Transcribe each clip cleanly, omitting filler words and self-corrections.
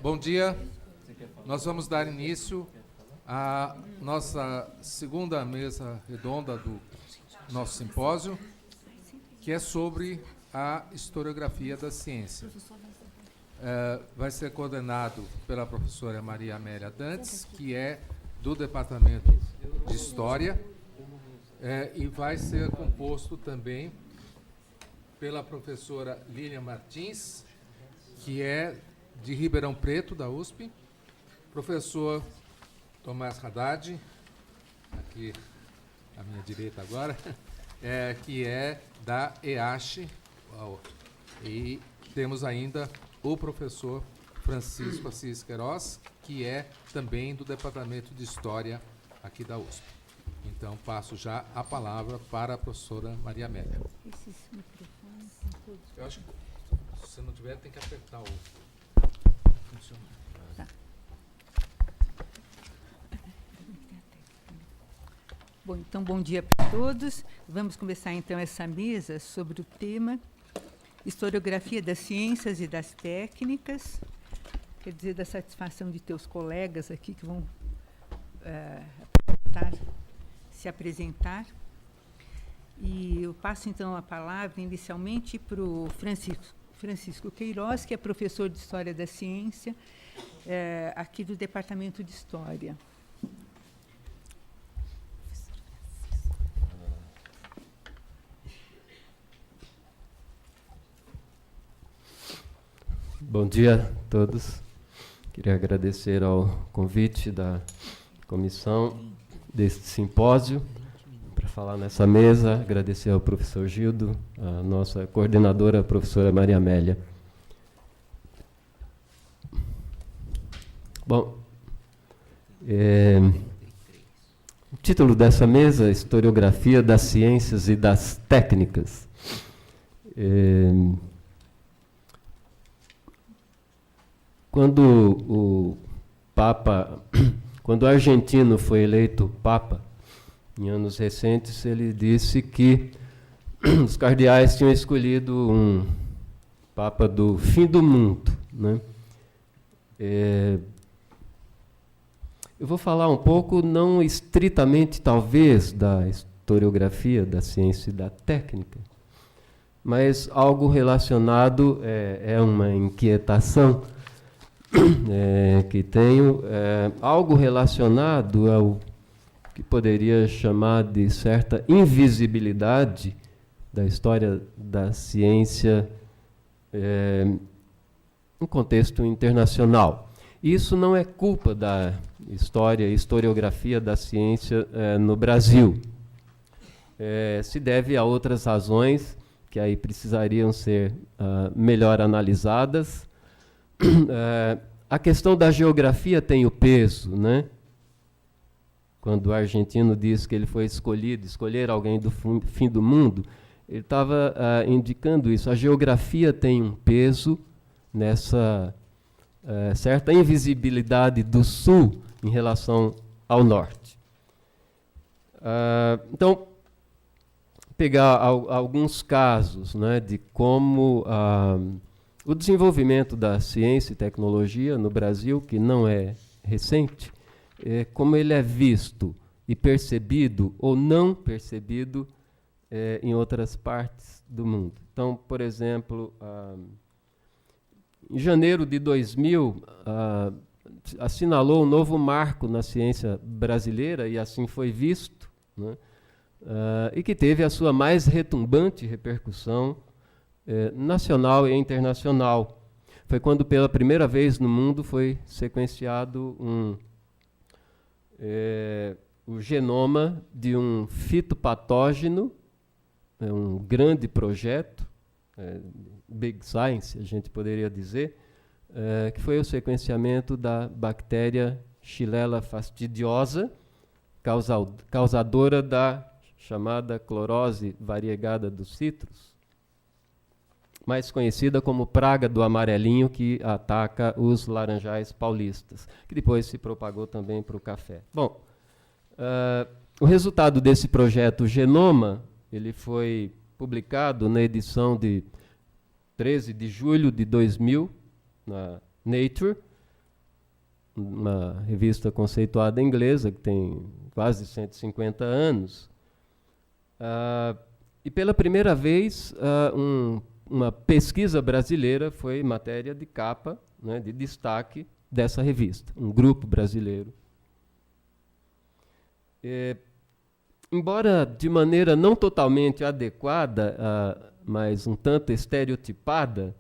Bom dia. Nós vamos dar início à nossa segunda mesa redonda do nosso simpósio, que é sobre a historiografia da ciência. Vai ser coordenado pela professora Maria Amélia Dantes, que é do Departamento de História, e vai ser composto também pela professora Lília Martins, que é de Ribeirão Preto, da USP, professor Tomás Haddad, aqui à minha direita agora, que é da EASH, e temos ainda o professor Francisco Assis Queiroz, que é também do Departamento de História aqui da USP. Então, passo já a palavra para a professora Maria Amélia. Esses microfones são todos... Eu acho que, se você não tiver, tem que apertar o... Funciona. Tá. Bom, então, bom dia para todos. Vamos começar, então, essa mesa sobre o tema Historiografia das Ciências e das Técnicas. Quer dizer, da satisfação de ter os colegas aqui que vão se apresentar. E eu passo, então, a palavra inicialmente para o Francisco Queiroz, que é professor de História da Ciência, aqui do Departamento de História. Bom dia a todos. Queria agradecer ao convite da comissão deste simpósio para falar nessa mesa, agradecer ao professor Gildo, a nossa coordenadora, a professora Maria Amélia. Bom, o título dessa mesa é Historiografia das Ciências e das Técnicas. Quando o Papa, quando o argentino foi eleito Papa, em anos recentes, ele disse que os cardeais tinham escolhido um Papa do fim do mundo, né? Eu vou falar um pouco, não estritamente, talvez, da historiografia da ciência e da técnica, mas algo relacionado, é uma inquietação que tenho, algo relacionado ao que poderia chamar de certa invisibilidade da história da ciência no contexto internacional. Isso não é culpa da historiografia da ciência no Brasil. Se deve a outras razões que aí precisariam ser melhor analisadas. A questão da geografia tem o peso, né? Quando o argentino diz que ele foi escolher alguém do fim do mundo, ele estava indicando isso. A geografia tem um peso nessa certa invisibilidade do sul em relação ao norte. Então, pegar alguns casos, né, de como o desenvolvimento da ciência e tecnologia no Brasil, que não é recente, como ele é visto e percebido ou não percebido em outras partes do mundo. Então, por exemplo, em janeiro de 2000, assinalou um novo marco na ciência brasileira, e assim foi visto, né, e que teve a sua mais retumbante repercussão nacional e internacional. Foi quando pela primeira vez no mundo foi sequenciado o genoma de um fitopatógeno, um grande projeto, Big Science, a gente poderia dizer, que foi o sequenciamento da bactéria Xylella fastidiosa, causadora da chamada clorose variegada dos citros, mais conhecida como praga do amarelinho, que ataca os laranjais paulistas, que depois se propagou também para o café. Bom, o resultado desse projeto Genoma, ele foi publicado na edição de 13 de julho de 2000, na Nature, uma revista conceituada inglesa, que tem quase 150 anos. E pela primeira vez, uma pesquisa brasileira foi matéria de capa, né, de destaque dessa revista, um grupo brasileiro. Embora de maneira não totalmente adequada, mas um tanto estereotipada,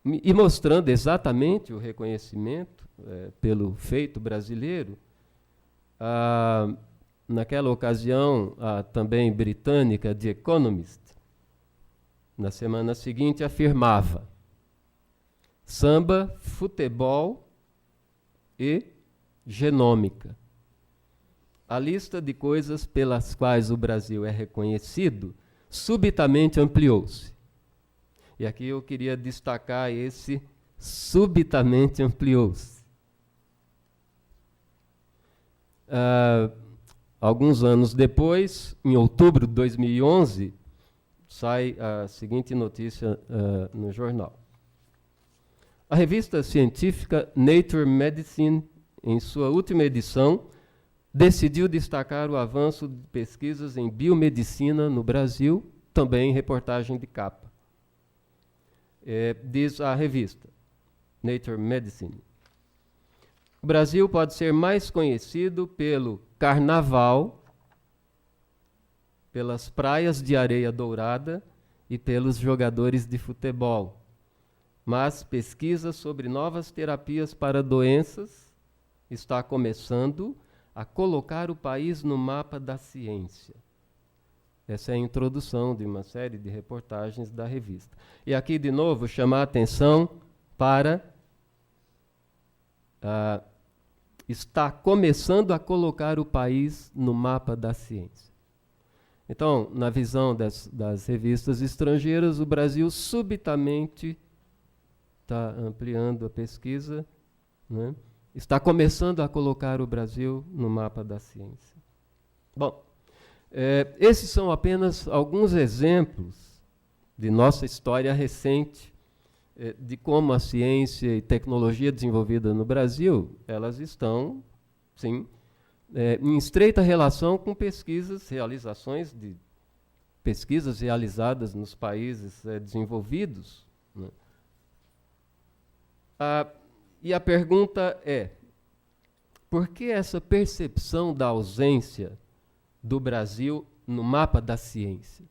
e mostrando exatamente o reconhecimento pelo feito brasileiro, naquela ocasião, a também britânica The Economist, na semana seguinte, afirmava: samba, futebol e genômica. A lista de coisas pelas quais o Brasil é reconhecido subitamente ampliou-se. E aqui eu queria destacar esse subitamente ampliou-se. Alguns anos depois, em outubro de 2011, sai a seguinte notícia no jornal. A revista científica Nature Medicine, em sua última edição, decidiu destacar o avanço de pesquisas em biomedicina no Brasil, também em reportagem de capa. Diz a revista Nature Medicine: o Brasil pode ser mais conhecido pelo carnaval, pelas praias de areia dourada e pelos jogadores de futebol. Mas pesquisa sobre novas terapias para doenças está começando a colocar o país no mapa da ciência. Essa é a introdução de uma série de reportagens da revista. E aqui, de novo, chamar a atenção para está começando a colocar o país no mapa da ciência. Então, na visão das revistas estrangeiras, o Brasil subitamente está ampliando a pesquisa, né? Está começando a colocar o Brasil no mapa da ciência. Bom, esses são apenas alguns exemplos de nossa história recente, de como a ciência e tecnologia desenvolvida no Brasil, elas estão, sim, em estreita relação com realizações de pesquisas realizadas nos países desenvolvidos, né? E a pergunta é: por que essa percepção da ausência do Brasil no mapa da ciência?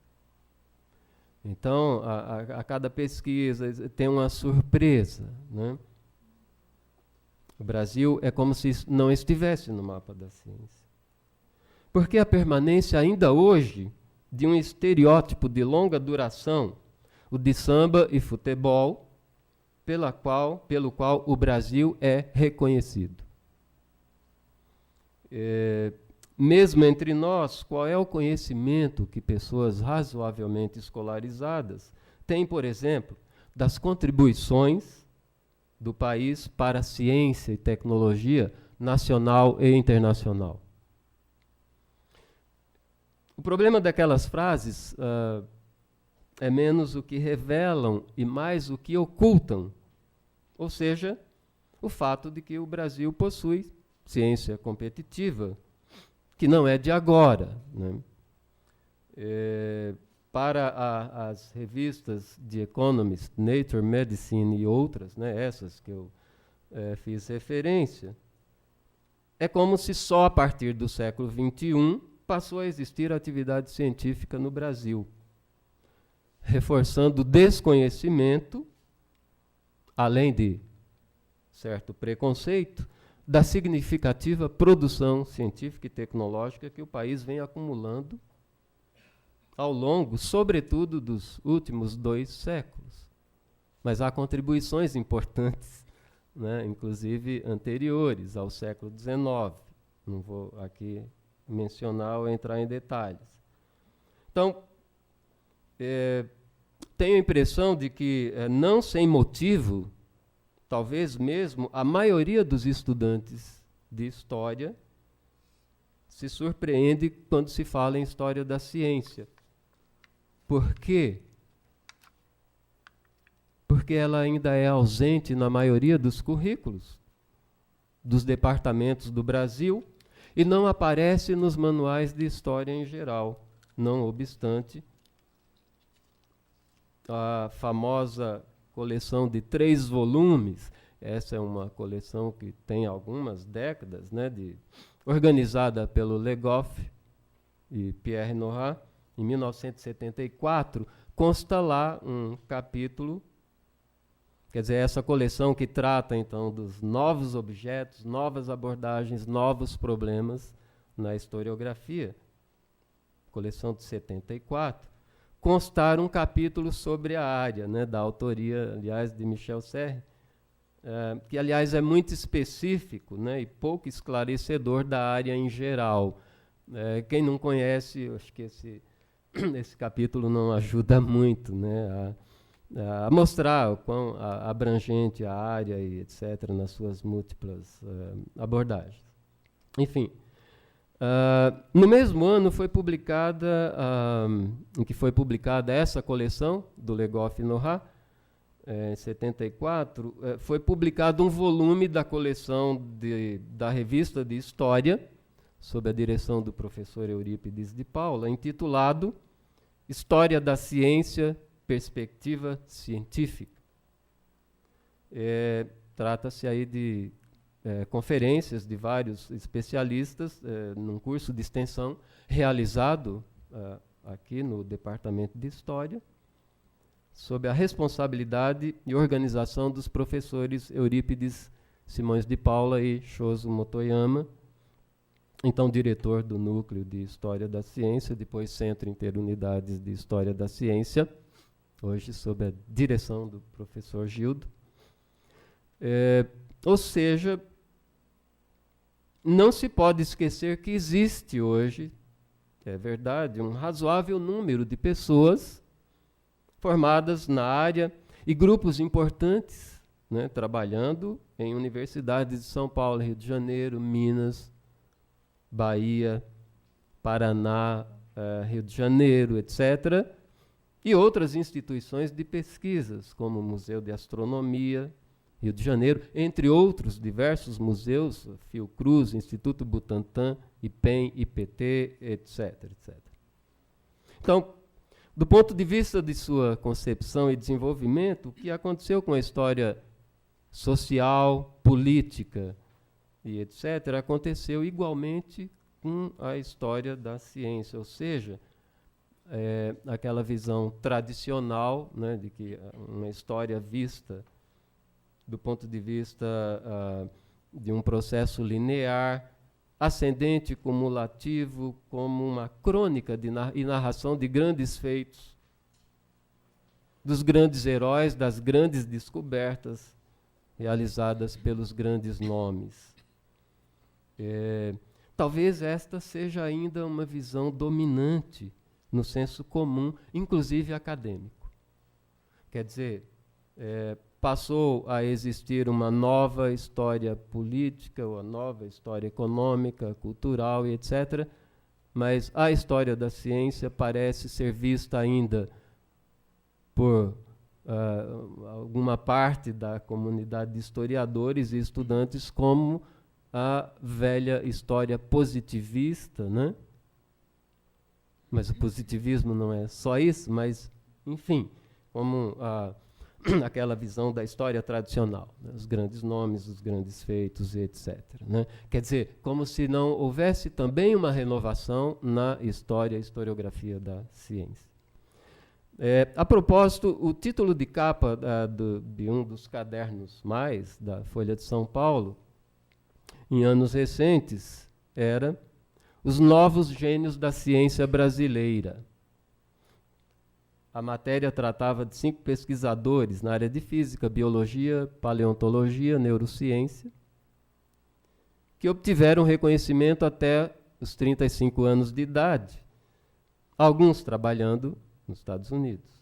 Então, a cada pesquisa tem uma surpresa, né? O Brasil é como se não estivesse no mapa da ciência. Por que a permanência ainda hoje de um estereótipo de longa duração, o de samba e futebol, pelo qual o Brasil é reconhecido? Mesmo entre nós, qual é o conhecimento que pessoas razoavelmente escolarizadas têm, por exemplo, das contribuições do país para a ciência e tecnologia nacional e internacional? O problema daquelas frases é menos o que revelam e mais o que ocultam, ou seja, o fato de que o Brasil possui ciência competitiva, que não é de agora, né? Para as revistas The Economist, Nature Medicine e outras, né, essas que eu fiz referência, é como se só a partir do século XXI passou a existir atividade científica no Brasil, reforçando o desconhecimento, além de certo preconceito, da significativa produção científica e tecnológica que o país vem acumulando ao longo, sobretudo, dos últimos 2 séculos. Mas há contribuições importantes, né, inclusive anteriores ao século XIX. Não vou aqui mencionar ou entrar em detalhes. Então, tenho a impressão de que, não sem motivo, talvez mesmo a maioria dos estudantes de história se surpreende quando se fala em história da ciência. Por quê? Porque ela ainda é ausente na maioria dos currículos. dos departamentos do Brasil e não aparece nos manuais de história em geral. Não obstante, a famosa coleção de 3 volumes, essa é uma coleção que tem algumas décadas, né, organizada pelo Legoff e Pierre Nora, em 1974, consta lá um capítulo, quer dizer, essa coleção que trata, então, dos novos objetos, novas abordagens, novos problemas na historiografia, coleção de 74, constar um capítulo sobre a área, né, da autoria, aliás, de Michel Serres, que, aliás, é muito específico, né, e pouco esclarecedor da área em geral. Quem não conhece, acho que esse capítulo não ajuda muito, né, a mostrar o quão abrangente a área e etc. nas suas múltiplas abordagens. Enfim, no mesmo ano foi publicada, em que foi publicada essa coleção do Legoff e Nora, em 74, foi publicado um volume da coleção da revista de História, sob a direção do professor Eurípides de Paula, intitulado História da Ciência, Perspectiva Científica. Trata-se aí de conferências de vários especialistas num curso de extensão realizado aqui no Departamento de História, sob a responsabilidade e organização dos professores Eurípides Simões de Paula e Shoso Motoyama, então diretor do Núcleo de História da Ciência, depois Centro Interunidades de História da Ciência, hoje sob a direção do professor Gildo. Ou seja, não se pode esquecer que existe hoje, é verdade, um razoável número de pessoas formadas na área e grupos importantes, né, trabalhando em universidades de São Paulo, Rio de Janeiro, Minas, Bahia, Paraná, Rio de Janeiro, etc., e outras instituições de pesquisas, como o Museu de Astronomia, Rio de Janeiro, entre outros diversos museus, Fiocruz, Instituto Butantan, IPEM, IPT, etc., etc. Então, do ponto de vista de sua concepção e desenvolvimento, o que aconteceu com a história social, política e etc., aconteceu igualmente com a história da ciência, ou seja, aquela visão tradicional, né, de que uma história vista do ponto de vista de um processo linear, ascendente, cumulativo, como uma crônica e narração de grandes feitos, dos grandes heróis, das grandes descobertas realizadas pelos grandes nomes. Talvez esta seja ainda uma visão dominante no senso comum, inclusive acadêmico. Quer dizer, passou a existir uma nova história política, uma nova história econômica, cultural e etc., mas a história da ciência parece ser vista ainda por alguma parte da comunidade de historiadores e estudantes como a velha história positivista, né? Mas o positivismo não é só isso, mas, enfim, como aquela visão da história tradicional, né? Os grandes nomes, os grandes feitos, etc., né? Quer dizer, como se não houvesse também uma renovação na historiografia da ciência. A propósito, o título de capa de um dos cadernos mais da Folha de São Paulo, em anos recentes, era Os Novos Gênios da Ciência Brasileira. A matéria tratava de 5 pesquisadores na área de física, biologia, paleontologia, neurociência, que obtiveram reconhecimento até os 35 anos de idade, alguns trabalhando nos Estados Unidos.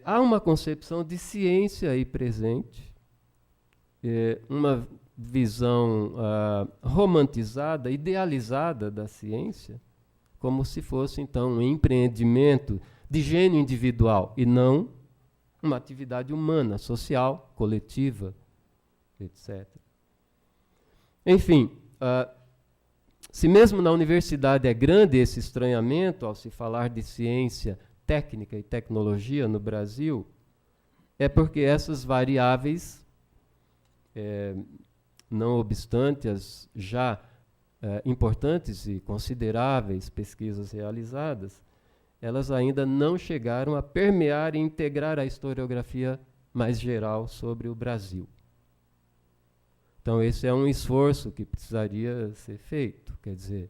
Há uma concepção de ciência aí presente, uma visão romantizada, idealizada da ciência, como se fosse, então, um empreendimento de gênio individual e não uma atividade humana, social, coletiva, etc. Enfim, se mesmo na universidade é grande esse estranhamento ao se falar de ciência, técnica e tecnologia no Brasil, é porque essas variáveis, não obstante as já importantes e consideráveis pesquisas realizadas, elas ainda não chegaram a permear e integrar a historiografia mais geral sobre o Brasil. Então, esse é um esforço que precisaria ser feito, quer dizer,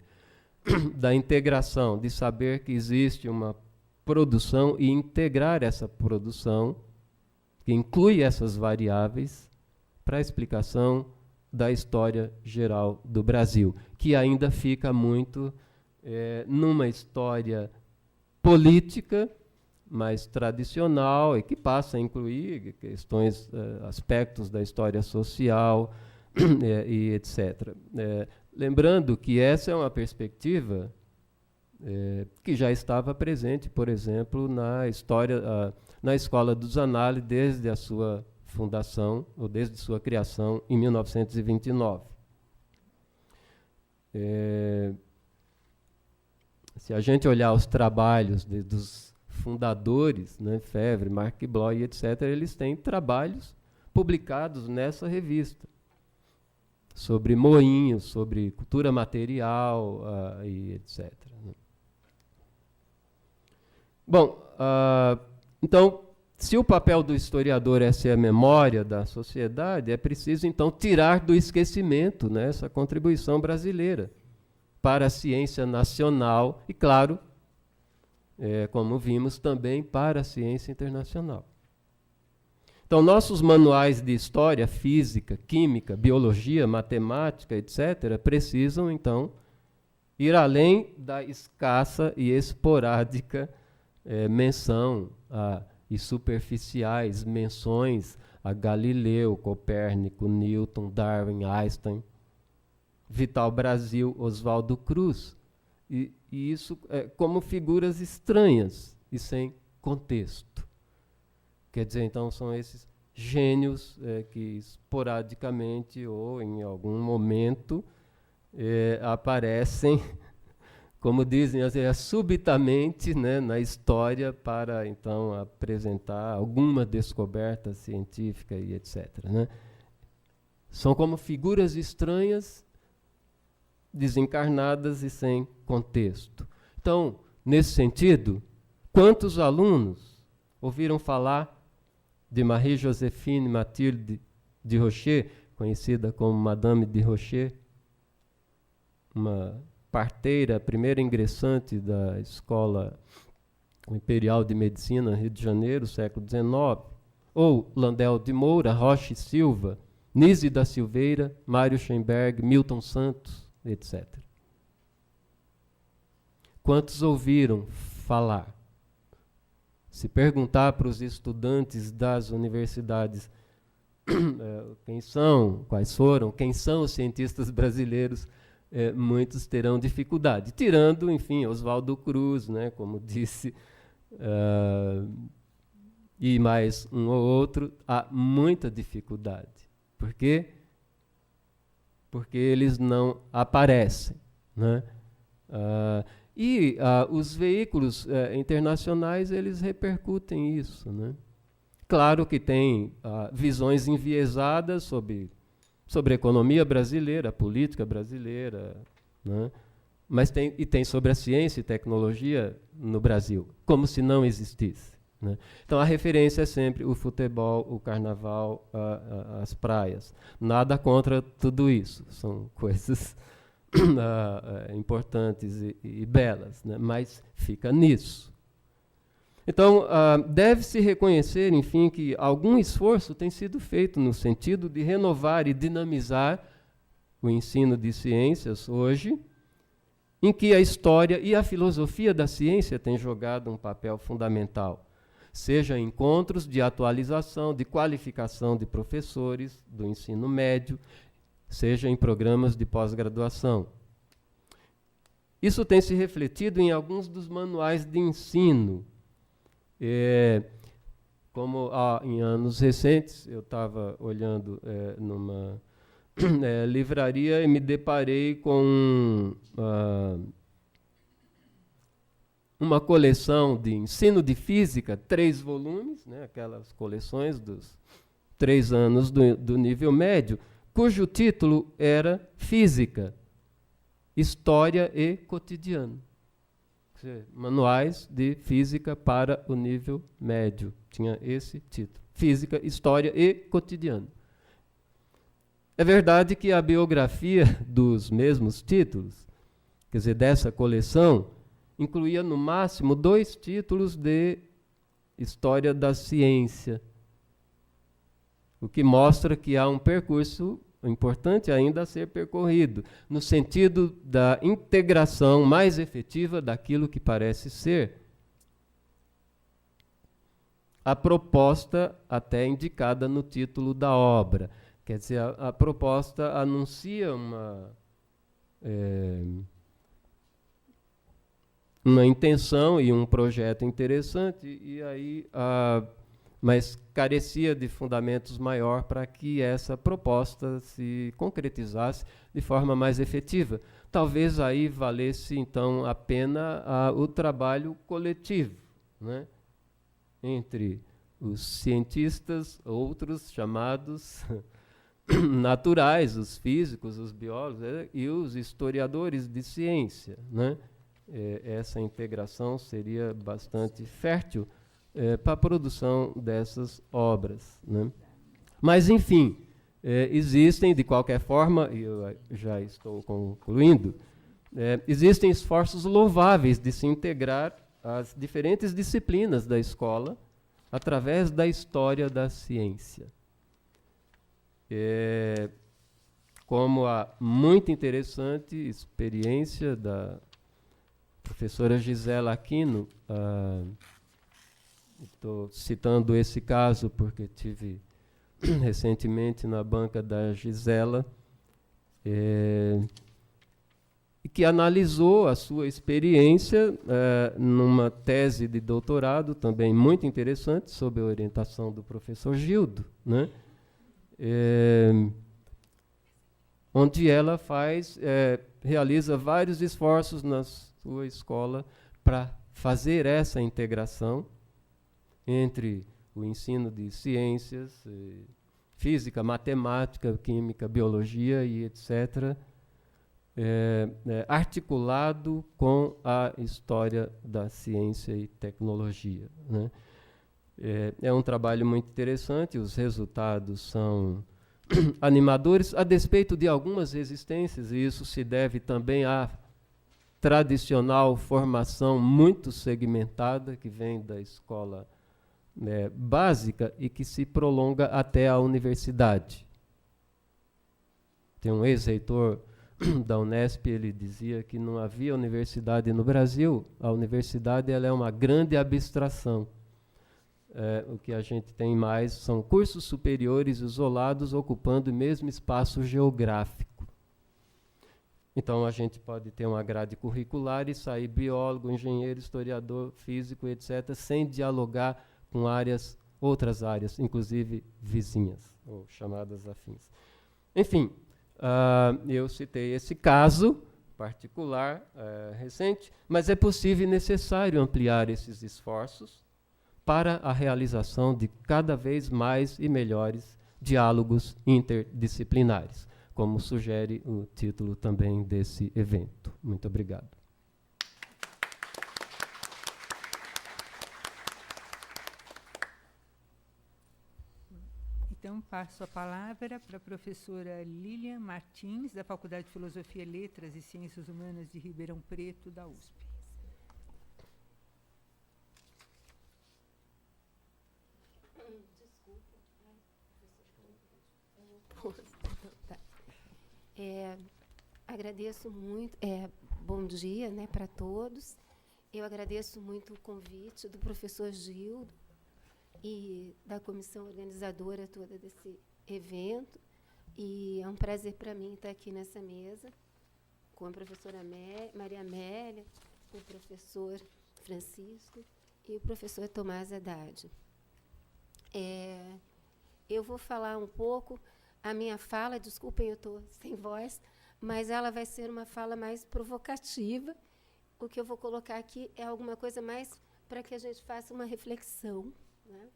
da integração, de saber que existe uma produção e integrar essa produção, que inclui essas variáveis, para a explicação da história geral do Brasil, que ainda fica muito numa história política mais tradicional e que passa a incluir questões, aspectos da história social e etc. Lembrando que essa é uma perspectiva que já estava presente, por exemplo, na história, na Escola dos Análises desde a sua fundação, ou desde sua criação, em 1929. Se a gente olhar os trabalhos dos fundadores, né, Febvre, Marc Bloch, etc., eles têm trabalhos publicados nessa revista, sobre moinhos, sobre cultura material e etc. Bom, então, se o papel do historiador é ser a memória da sociedade, é preciso, então, tirar do esquecimento, né, essa contribuição brasileira para a ciência nacional e, claro, como vimos, também para a ciência internacional. Então, nossos manuais de história, física, química, biologia, matemática, etc., precisam, então, ir além da escassa e esporádica menção e superficiais menções a Galileu, Copérnico, Newton, Darwin, Einstein, Vital Brasil, Oswaldo Cruz, e isso como figuras estranhas e sem contexto. Quer dizer, então, são esses gênios que esporadicamente ou em algum momento aparecem, como dizem, subitamente, né, na história para, então, apresentar alguma descoberta científica e etc. Né? São como figuras estranhas, desencarnadas e sem contexto. Então, nesse sentido, quantos alunos ouviram falar de Marie-Joséphine Mathilde de Rocher, conhecida como Madame de Rocher, uma parteira, primeira ingressante da Escola Imperial de Medicina, Rio de Janeiro, século XIX, ou Landel de Moura, Rocha e Silva, Nise da Silveira, Mário Schoenberg, Milton Santos, etc. Quantos ouviram falar? Se perguntar para os estudantes das universidades quem são, quais foram, quem são os cientistas brasileiros, muitos terão dificuldade. Tirando, enfim, Oswaldo Cruz, né, como disse, e mais um ou outro, há muita dificuldade. Por quê? Porque eles não aparecem, né? E os veículos internacionais, eles repercutem isso, né? Claro que tem visões enviesadas sobre a economia brasileira, a política brasileira, né? Mas tem sobre a ciência e tecnologia no Brasil, como se não existisse, né? Então a referência é sempre o futebol, o carnaval, as praias. Nada contra tudo isso, são coisas importantes e belas, né? Mas fica nisso. Então, deve-se reconhecer, enfim, que algum esforço tem sido feito no sentido de renovar e dinamizar o ensino de ciências hoje, em que a história e a filosofia da ciência têm jogado um papel fundamental, seja em encontros de atualização, de qualificação de professores do ensino médio, seja em programas de pós-graduação. Isso tem se refletido em alguns dos manuais de ensino. Como em anos recentes, eu estava olhando livraria e me deparei com uma coleção de ensino de física, 3 volumes, né, aquelas coleções dos 3 anos do nível médio, cujo título era Física, História e Cotidiano. Manuais de Física para o nível médio. Tinha esse título. Física, História e Cotidiano. É verdade que a biografia dos mesmos títulos, quer dizer, dessa coleção, incluía no máximo 2 títulos de História da Ciência, o que mostra que há um percurso importante ainda a ser percorrido, no sentido da integração mais efetiva daquilo que parece ser a proposta até indicada no título da obra. Quer dizer, a proposta anuncia uma intenção e um projeto interessante, e aí, mas carecia de fundamentos maior para que essa proposta se concretizasse de forma mais efetiva. Talvez aí valesse, então, a pena o trabalho coletivo, né, entre os cientistas, outros chamados naturais, os físicos, os biólogos, e os historiadores de ciência, né? Essa integração seria bastante fértil para a produção dessas obras, né? Mas, enfim, existem, de qualquer forma, e eu já estou concluindo, existem esforços louváveis de se integrar as diferentes disciplinas da escola através da história da ciência. Como a muito interessante experiência da professora Gisela Aquino, estou citando esse caso porque tive recentemente na banca da Gisela, e que analisou a sua experiência numa tese de doutorado, também muito interessante, sob a orientação do professor Gildo, né? Onde ela realiza vários esforços na sua escola para fazer essa integração entre o ensino de ciências, física, matemática, química, biologia e etc., articulado com a história da ciência e tecnologia, né? É um trabalho muito interessante, os resultados são animadores, a despeito de algumas resistências, e isso se deve também à tradicional formação muito segmentada que vem da escola básica e que se prolonga até a universidade. Tem um ex-reitor da Unesp, ele dizia que não havia universidade no Brasil, a universidade ela é uma grande abstração. O que a gente tem mais são cursos superiores isolados, ocupando o mesmo espaço geográfico. Então, a gente pode ter uma grade curricular e sair biólogo, engenheiro, historiador, físico, etc., sem dialogar com outras áreas, inclusive vizinhas, ou chamadas afins. Enfim, eu citei esse caso particular recente, mas é possível e necessário ampliar esses esforços para a realização de cada vez mais e melhores diálogos interdisciplinares, como sugere o título também desse evento. Muito obrigado. Então, passo a palavra para a professora Lilian Martins, da Faculdade de Filosofia, Letras e Ciências Humanas de Ribeirão Preto, da USP. Agradeço muito, bom dia, né, para todos. Eu agradeço muito o convite do professor Gildo e da comissão organizadora toda desse evento. E é um prazer para mim estar aqui nessa mesa com a professora Maria Amélia, o professor Francisco e o professor Tomás Haddad. Eu vou falar um pouco a minha fala, desculpem, eu estou sem voz, mas ela vai ser uma fala mais provocativa. O que eu vou colocar aqui é alguma coisa mais para que a gente faça uma reflexão, né?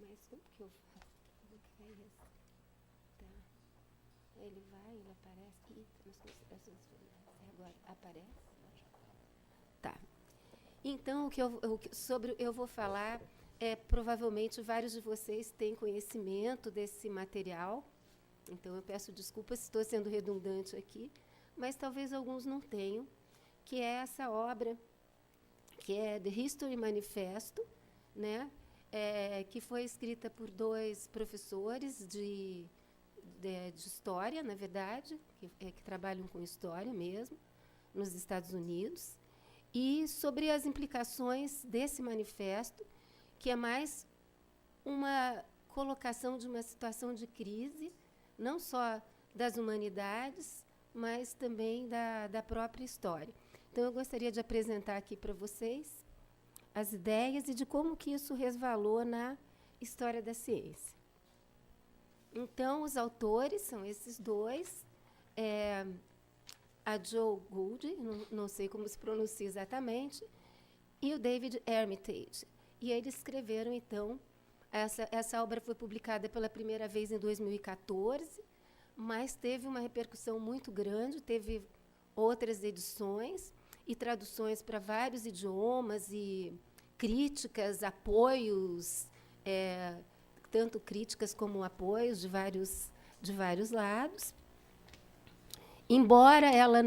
Mais um que eu faço. Tá. Ele aparece. Nas considerações finais. Agora aparece? Tá. Então, eu vou falar, provavelmente vários de vocês têm conhecimento desse material. Então, eu peço desculpas se estou sendo redundante aqui, mas talvez alguns não tenham, que é essa obra, que é The History Manifesto, né? Que foi escrita por 2 professores de história, na verdade, que trabalham com história mesmo, nos Estados Unidos, e sobre as implicações desse manifesto, que é mais uma colocação de uma situação de crise, não só das humanidades, mas também da própria história. Então, eu gostaria de apresentar aqui para vocês as ideias e de como que isso resvalou na história da ciência. Então, os autores são esses 2, a Joe Gould, não sei como se pronuncia exatamente, e o David Armitage. E eles escreveram, então, essa obra foi publicada pela primeira vez em 2014, mas teve uma repercussão muito grande, teve outras edições e traduções para vários idiomas e críticas, apoios, tanto críticas como apoios de vários lados. Embora ela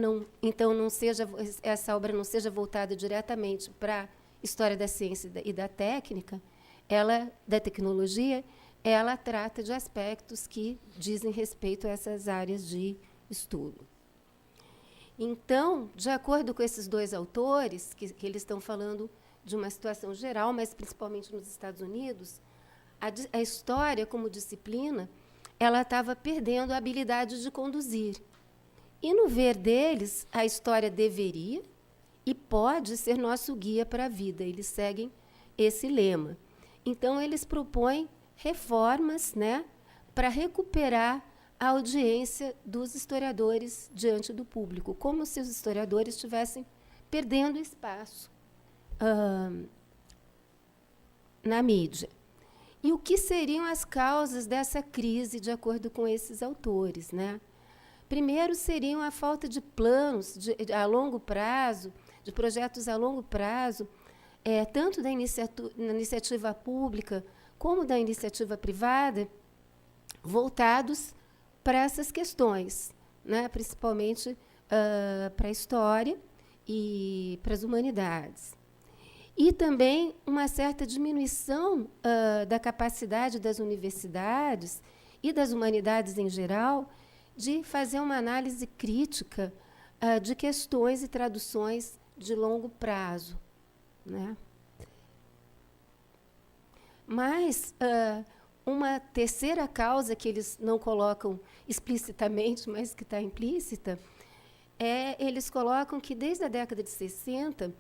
essa obra não seja voltada diretamente para a história da ciência e da técnica, da tecnologia, ela trata de aspectos que dizem respeito a essas áreas de estudo. Então, de acordo com esses 2 autores, que eles estão falando de uma situação geral, mas principalmente nos Estados Unidos, a história, como disciplina, ela estava perdendo a habilidade de conduzir. E, no ver deles, a história deveria e pode ser nosso guia para a vida. Eles seguem esse lema. Então, eles propõem reformas, né, para recuperar a audiência dos historiadores diante do público, como se os historiadores estivessem perdendo espaço na mídia. E o que seriam as causas dessa crise, de acordo com esses autores, né? Primeiro, seriam a falta de planos a longo prazo, de projetos a longo prazo, tanto da iniciativa pública como da iniciativa privada, voltados para essas questões, né? Principalmente para a história e para as humanidades. E também uma certa diminuição da capacidade das universidades e das humanidades em geral de fazer uma análise crítica de questões e traduções de longo prazo, né? Mas uma terceira causa que eles não colocam explicitamente, mas que está implícita, eles colocam que, desde a década de 60,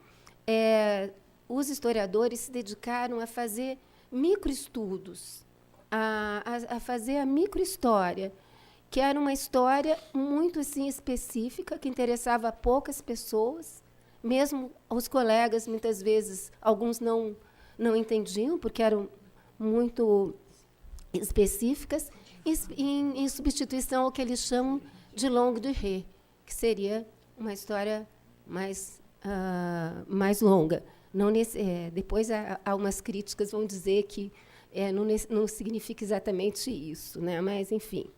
os historiadores se dedicaram a fazer microestudos, a fazer a microhistória, que era uma história muito assim, específica, que interessava a poucas pessoas, mesmo os colegas, muitas vezes, alguns não entendiam, porque eram muito específicas, em substituição ao que eles chamam de longue durée, que seria uma história mais longa. Depois, há umas críticas vão dizer que não significa exatamente isso, né? Mas, enfim.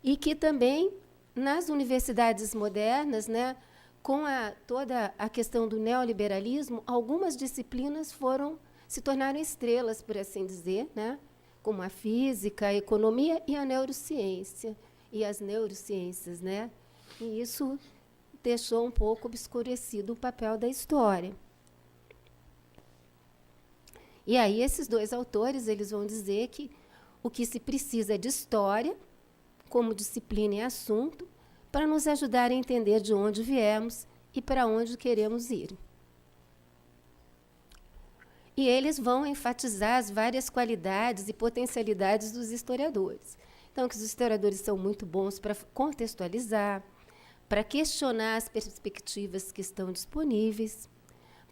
E que também, nas universidades modernas, né, com toda a questão do neoliberalismo, algumas disciplinas se tornaram estrelas, por assim dizer, né, como a física, a economia e a neurociência, e as neurociências, né? E isso deixou um pouco obscurecido o papel da história. E aí, esses 2 autores eles vão dizer que o que se precisa é de história, como disciplina e assunto, para nos ajudar a entender de onde viemos e para onde queremos ir. E eles vão enfatizar as várias qualidades e potencialidades dos historiadores. Então, que os historiadores são muito bons para contextualizar, para questionar as perspectivas que estão disponíveis,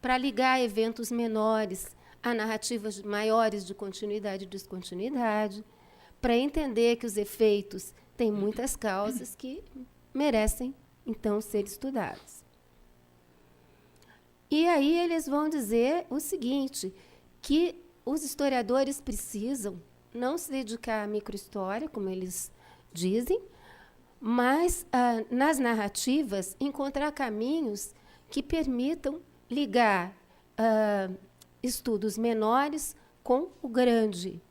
para ligar eventos menores a narrativas maiores de continuidade e descontinuidade, para entender que os efeitos têm muitas causas que merecem, então, ser estudadas. E aí eles vão dizer o seguinte, que os historiadores precisam não se dedicar à microhistória, como eles dizem, mas, nas narrativas, encontrar caminhos que permitam ligar estudos menores com o grande,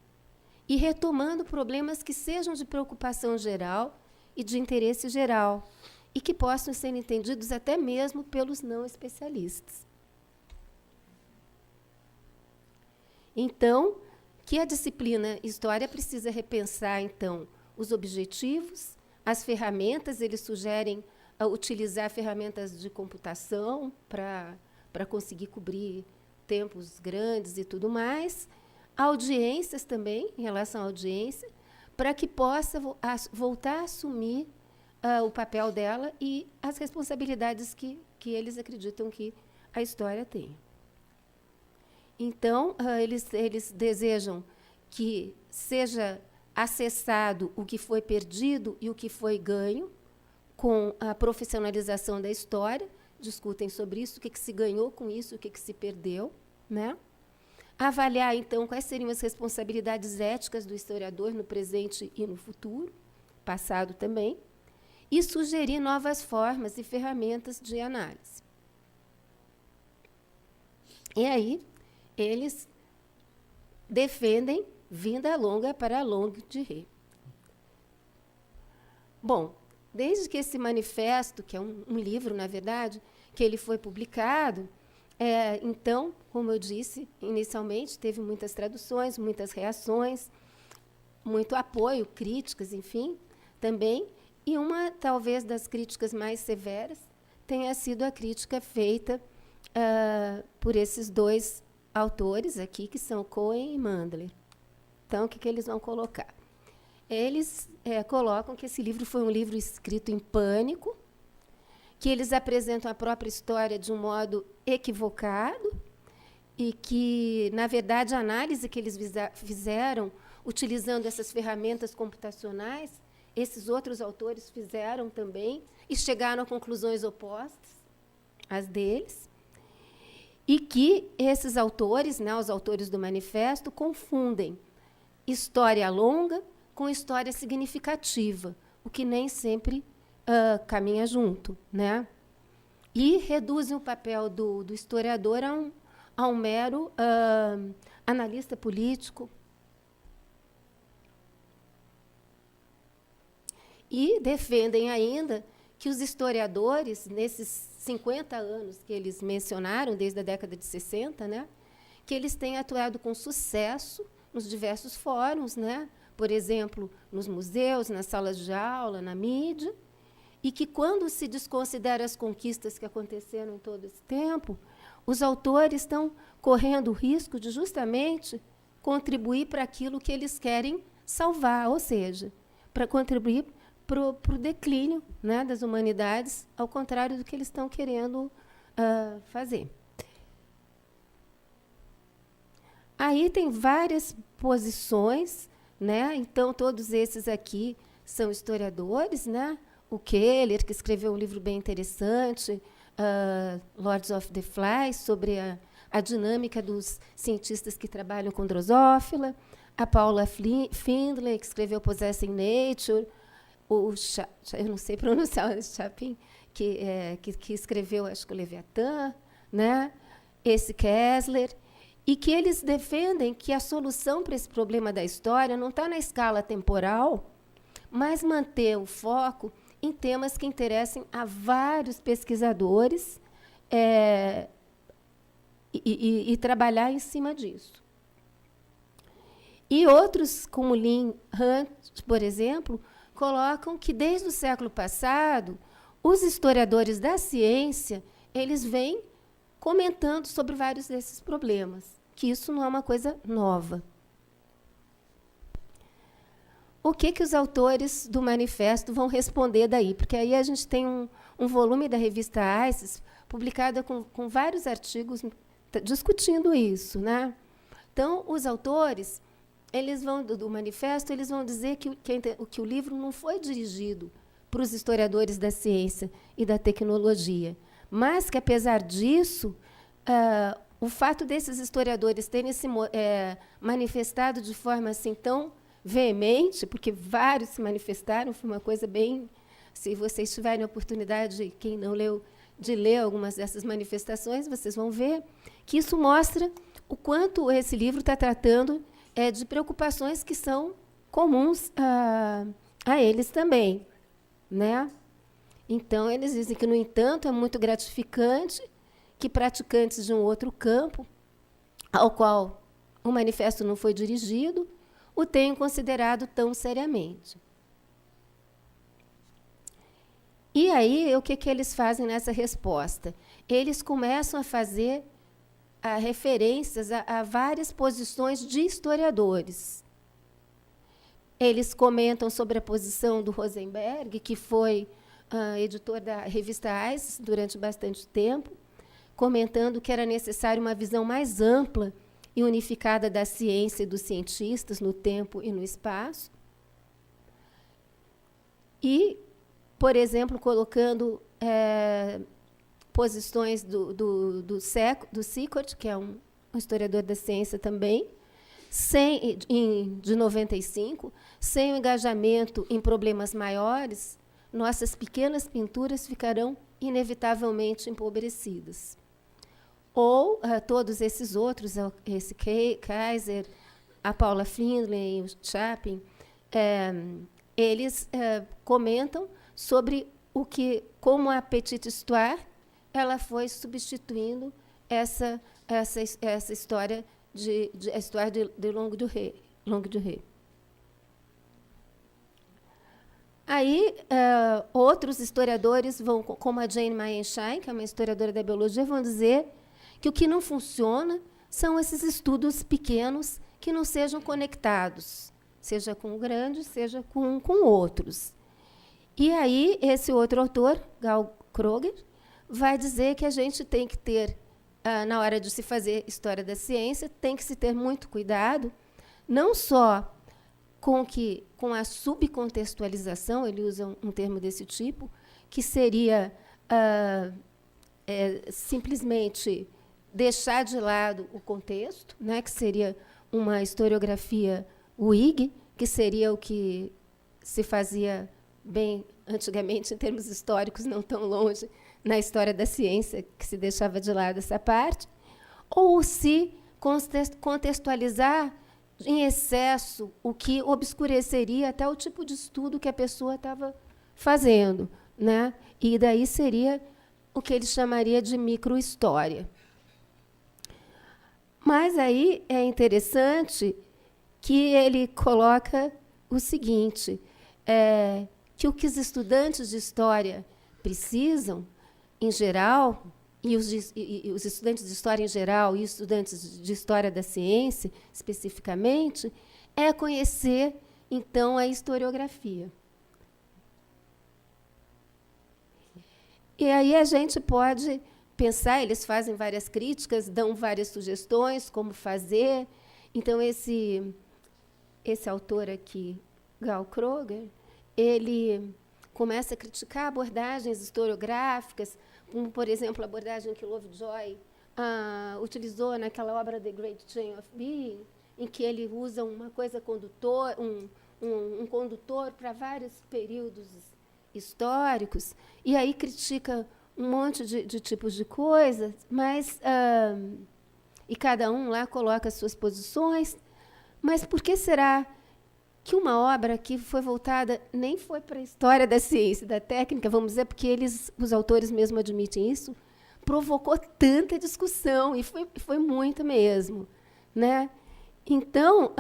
e retomando problemas que sejam de preocupação geral e de interesse geral, e que possam ser entendidos até mesmo pelos não especialistas. Então, que a disciplina História precisa repensar, então, os objetivos, as ferramentas. Eles sugerem utilizar ferramentas de computação para conseguir cobrir tempos grandes e tudo mais. Audiências também, em relação à audiência, para que possa voltar a assumir o papel dela e as responsabilidades que eles acreditam que a história tem. Então, eles desejam que seja acessado o que foi perdido e o que foi ganho com a profissionalização da história. Discutem sobre isso, o que se ganhou com isso, o que se perdeu, né? Avaliar, então, quais seriam as responsabilidades éticas do historiador no presente e no futuro, passado também, e sugerir novas formas e ferramentas de análise. E aí, eles defendem vinda longa para longo de rei. Bom, desde que esse manifesto, que é um livro, na verdade, que ele foi publicado, então, como eu disse inicialmente, teve muitas traduções, muitas reações, muito apoio, críticas, enfim, também. E uma, talvez, das críticas mais severas tenha sido a crítica feita por esses dois autores aqui, que são Cohen e Mandler. Então, o que eles vão colocar? Eles colocam que esse livro foi um livro escrito em pânico, que eles apresentam a própria história de um modo equivocado e que, na verdade, a análise que eles fizeram, utilizando essas ferramentas computacionais, esses outros autores fizeram também e chegaram a conclusões opostas às deles. E que esses autores, né, os autores do manifesto, confundem história longa com história significativa, o que nem sempre caminha junto, né? E reduzem o papel do historiador a um mero analista político. E defendem ainda que os historiadores, nesses 50 anos que eles mencionaram, desde a década de 60, né, que eles têm atuado com sucesso nos diversos fóruns, né, por exemplo, nos museus, nas salas de aula, na mídia, e que, quando se desconsidera as conquistas que aconteceram em todo esse tempo, os autores estão correndo o risco de, justamente, contribuir para aquilo que eles querem salvar, ou seja, para contribuir para o declínio, né, das humanidades, ao contrário do que eles estão querendo fazer. Aí tem várias posições, né? Então, todos esses aqui são historiadores, né? O Keller, que escreveu um livro bem interessante, Lords of the Flies, sobre a dinâmica dos cientistas que trabalham com drosófila, a Paula Findlay, que escreveu Possessing Nature, eu não sei pronunciar o Chapin, que escreveu, acho que o Leviatã, né? Esse Kessler, e que eles defendem que a solução para esse problema da história não está na escala temporal, mas manter o foco em temas que interessem a vários pesquisadores e trabalhar em cima disso. E outros, como Lynn Hunt, por exemplo, colocam que, desde o século passado, os historiadores da ciência eles vêm comentando sobre vários desses problemas, que isso não é uma coisa nova. o que os autores do manifesto vão responder daí? Porque aí a gente tem um volume da revista AICES, publicada com vários artigos discutindo isso, né? Então, os autores, eles vão do manifesto, eles vão dizer que o livro não foi dirigido para os historiadores da ciência e da tecnologia, mas que, apesar disso, o fato desses historiadores terem se manifestado de forma assim tão veemente, porque vários se manifestaram, foi uma coisa bem... Se vocês tiverem a oportunidade, quem não leu, de ler algumas dessas manifestações, vocês vão ver que isso mostra o quanto esse livro está tratando de preocupações que são comuns a eles também, né? Então, eles dizem que, no entanto, é muito gratificante que praticantes de um outro campo, ao qual o manifesto não foi dirigido, o tenham considerado tão seriamente. E aí, o que eles fazem nessa resposta? Eles começam a fazer referências a várias posições de historiadores. Eles comentam sobre a posição do Rosenberg, que foi editor da revista AICES durante bastante tempo, comentando que era necessário uma visão mais ampla e unificada da ciência e dos cientistas no tempo e no espaço. E, por exemplo, colocando posições do Secord, que é um historiador da ciência também, de 95, sem o engajamento em problemas maiores, nossas pequenas pinturas ficarão inevitavelmente empobrecidas. Ou todos esses outros, esse Kaiser, a Paula Findlay, o Chapin, eles comentam sobre como a Petite Histoire ela foi substituindo essa história a história de Longue Durée. Aí, outros historiadores, como a Jane Mayenschein, que é uma historiadora da biologia, vão dizer que o que não funciona são esses estudos pequenos que não sejam conectados, seja com o grande, seja com outros. E aí, esse outro autor, Gal Kroger, vai dizer que a gente tem que ter, na hora de se fazer história da ciência, tem que se ter muito cuidado, não só com a subcontextualização, ele usa um termo desse tipo, que seria simplesmente deixar de lado o contexto, né, que seria uma historiografia Whig, que seria o que se fazia bem antigamente, em termos históricos, não tão longe, na história da ciência, que se deixava de lado essa parte, ou se contextualizar em excesso, o que obscureceria até o tipo de estudo que a pessoa estava fazendo, né? E daí seria o que ele chamaria de microhistória. Mas aí é interessante que ele coloca o seguinte, que o que os estudantes de história precisam, em geral, e os estudantes de história em geral e os estudantes de história da ciência, especificamente, é conhecer, então, a historiografia. E aí a gente pode pensar, eles fazem várias críticas, dão várias sugestões, como fazer. Então, esse autor aqui, Gal Kroger, ele começa a criticar abordagens historiográficas, como, por exemplo, a abordagem que Lovejoy utilizou naquela obra The Great Chain of Being, em que ele usa uma coisa condutor, um condutor para vários períodos históricos, e aí critica um monte de tipos de coisas, mas e cada um lá coloca as suas posições, mas por que será que uma obra que foi voltada nem foi para a história da ciência, da técnica, vamos dizer, porque os autores mesmo admitem isso, provocou tanta discussão, e foi muito mesmo, né? Então,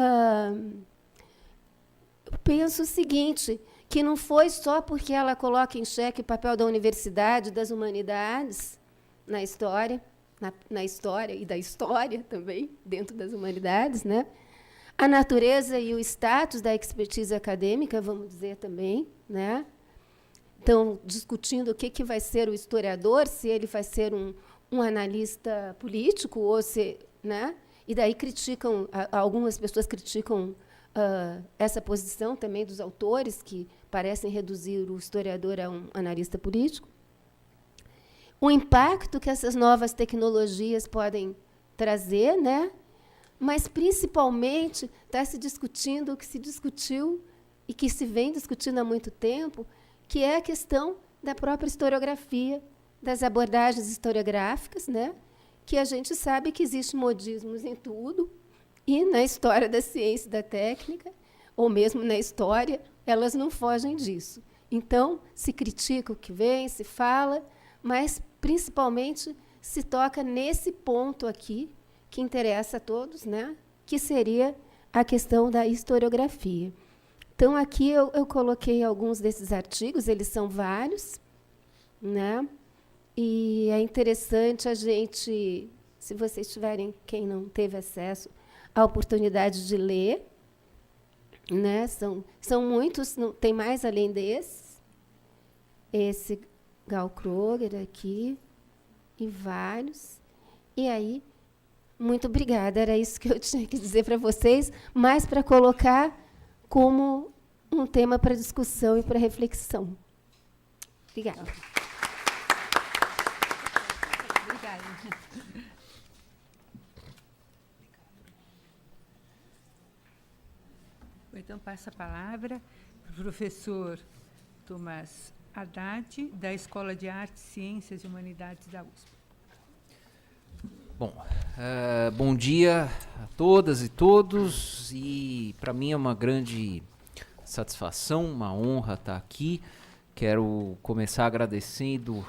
eu penso o seguinte, que não foi só porque ela coloca em xeque o papel da universidade, das humanidades, na história e da história também, dentro das humanidades, né? a natureza e o status da expertise acadêmica, vamos dizer também, né? Estão discutindo o que vai ser o historiador, se ele vai ser um analista político ou se, né? E daí criticam, algumas pessoas criticam essa posição também dos autores que parecem reduzir o historiador a um analista político. O impacto que essas novas tecnologias podem trazer, né? Mas, principalmente, está se discutindo o que se discutiu e que se vem discutindo há muito tempo, que é a questão da própria historiografia, das abordagens historiográficas, né? Que a gente sabe que existem modismos em tudo, e na história da ciência e da técnica, ou mesmo na história, elas não fogem disso. Então, se critica o que vem, se fala, mas, principalmente, se toca nesse ponto aqui, que interessa a todos, né? Que seria a questão da historiografia. Então, aqui eu coloquei alguns desses artigos, eles são vários, né? E é interessante a gente, se vocês tiverem, quem não teve acesso, a oportunidade de ler, né? São muitos, não, tem mais além desses. Esse Gal Kroger aqui, e vários. E aí, muito obrigada, era isso que eu tinha que dizer para vocês, mas para colocar como um tema para discussão e para reflexão. Obrigada. Obrigada. Então, passa a palavra para o professor Tomás Haddad, da Escola de Artes, Ciências e Humanidades da USP. Bom, bom dia a todas e todos, e para mim é uma grande satisfação, uma honra estar aqui. Quero começar agradecendo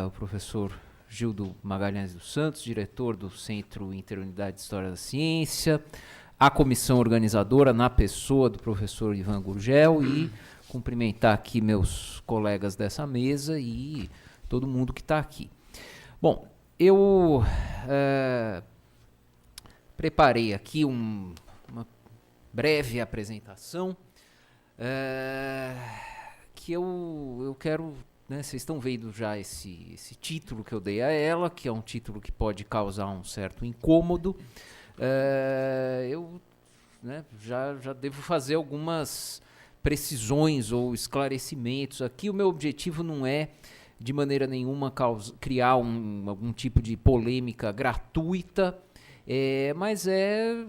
o professor Gildo Magalhães dos Santos, diretor do Centro Interunidade de História da Ciência, a comissão organizadora na pessoa do professor Ivan Gurgel, e cumprimentar aqui meus colegas dessa mesa e todo mundo que está aqui. Bom, eu preparei aqui uma breve apresentação que eu quero, né, vocês estão vendo já esse título que eu dei a ela, que é um título que pode causar um certo incômodo. Eu, né, já devo fazer algumas precisões ou esclarecimentos aqui. O meu objetivo não é de maneira nenhuma criar algum tipo de polêmica gratuita, mas é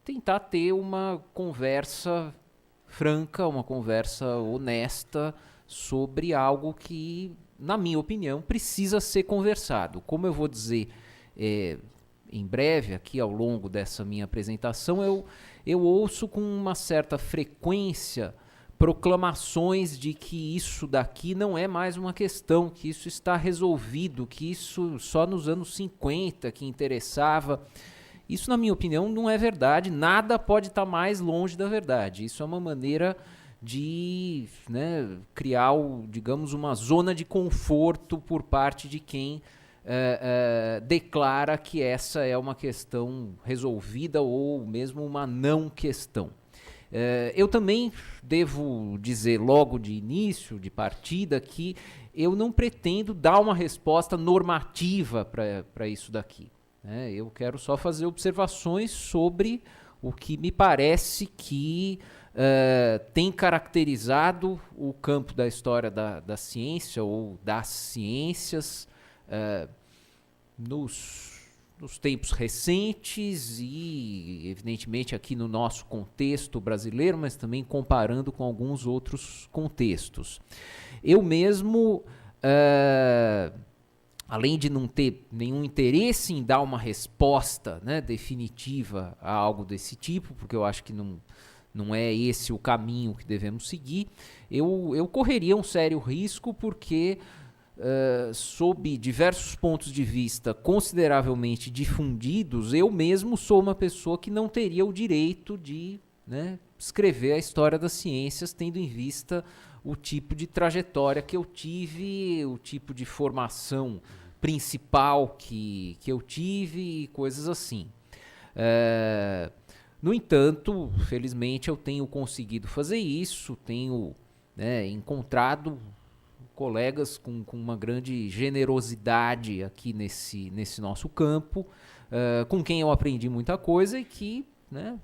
tentar ter uma conversa franca, uma conversa honesta sobre algo que, na minha opinião, precisa ser conversado. Como eu vou dizer em breve, aqui ao longo dessa minha apresentação, eu ouço com uma certa frequência proclamações de que isso daqui não é mais uma questão, que isso está resolvido, que isso só nos anos 50 que interessava. Isso, na minha opinião, não é verdade. Nada pode estar mais longe da verdade. Isso é uma maneira de, né, criar, digamos, uma zona de conforto por parte de quem declara que essa é uma questão resolvida ou mesmo uma não questão. Eu também devo dizer logo de início, de partida, que eu não pretendo dar uma resposta normativa para isso daqui, né? Eu quero só fazer observações sobre o que me parece que tem caracterizado o campo da história da ciência ou das ciências nos tempos recentes e, evidentemente, aqui no nosso contexto brasileiro, mas também comparando com alguns outros contextos. Eu mesmo, além de não ter nenhum interesse em dar uma resposta, né, definitiva a algo desse tipo, porque eu acho que não é esse o caminho que devemos seguir, eu correria um sério risco, porque sob diversos pontos de vista consideravelmente difundidos, eu mesmo sou uma pessoa que não teria o direito de, né, escrever a história das ciências, tendo em vista o tipo de trajetória que eu tive, o tipo de formação principal que eu tive e coisas assim. No entanto, felizmente eu tenho conseguido fazer isso, tenho, né, encontrado colegas com uma grande generosidade aqui nesse nosso campo, com quem eu aprendi muita coisa e que, né,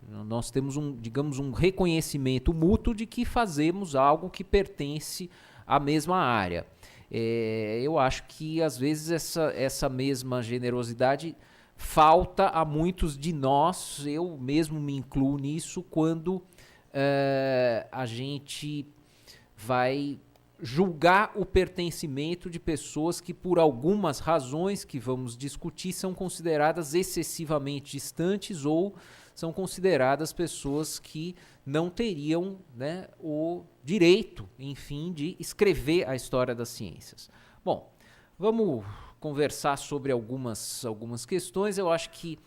nós temos digamos, um reconhecimento mútuo de que fazemos algo que pertence à mesma área. Eu acho que, às vezes, essa mesma generosidade falta a muitos de nós, eu mesmo me incluo nisso, quando a gente vai julgar o pertencimento de pessoas que, por algumas razões que vamos discutir, são consideradas excessivamente distantes ou são consideradas pessoas que não teriam, né, o direito, enfim, de escrever a história das ciências. Bom, vamos conversar sobre algumas questões. Eu acho que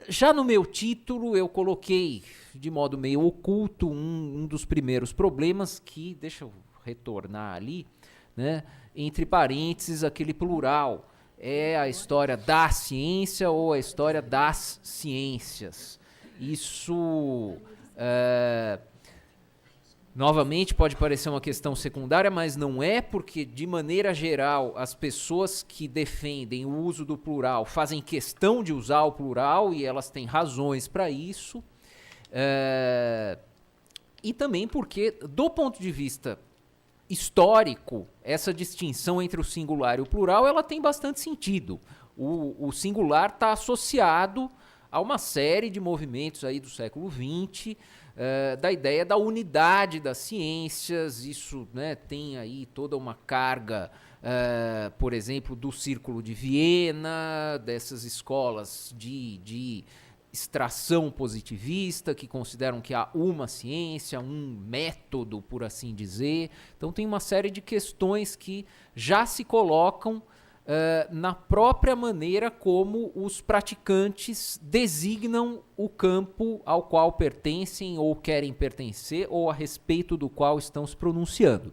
já no meu título eu coloquei de modo meio oculto um dos primeiros problemas que, deixa eu retornar ali, né, entre parênteses, aquele plural, é a história da ciência ou a história das ciências. Isso, novamente, pode parecer uma questão secundária, mas não é, porque, de maneira geral, as pessoas que defendem o uso do plural fazem questão de usar o plural e elas têm razões para isso. E também porque, do ponto de vista histórico, essa distinção entre o singular e o plural, ela tem bastante sentido. O singular está associado a uma série de movimentos aí do século XX, da ideia da unidade das ciências. Isso, né, tem aí toda uma carga, por exemplo, do Círculo de Viena, dessas escolas de extração positivista, que consideram que há uma ciência, um método, por assim dizer. Então tem uma série de questões que já se colocam na própria maneira como os praticantes designam o campo ao qual pertencem ou querem pertencer, ou a respeito do qual estão se pronunciando.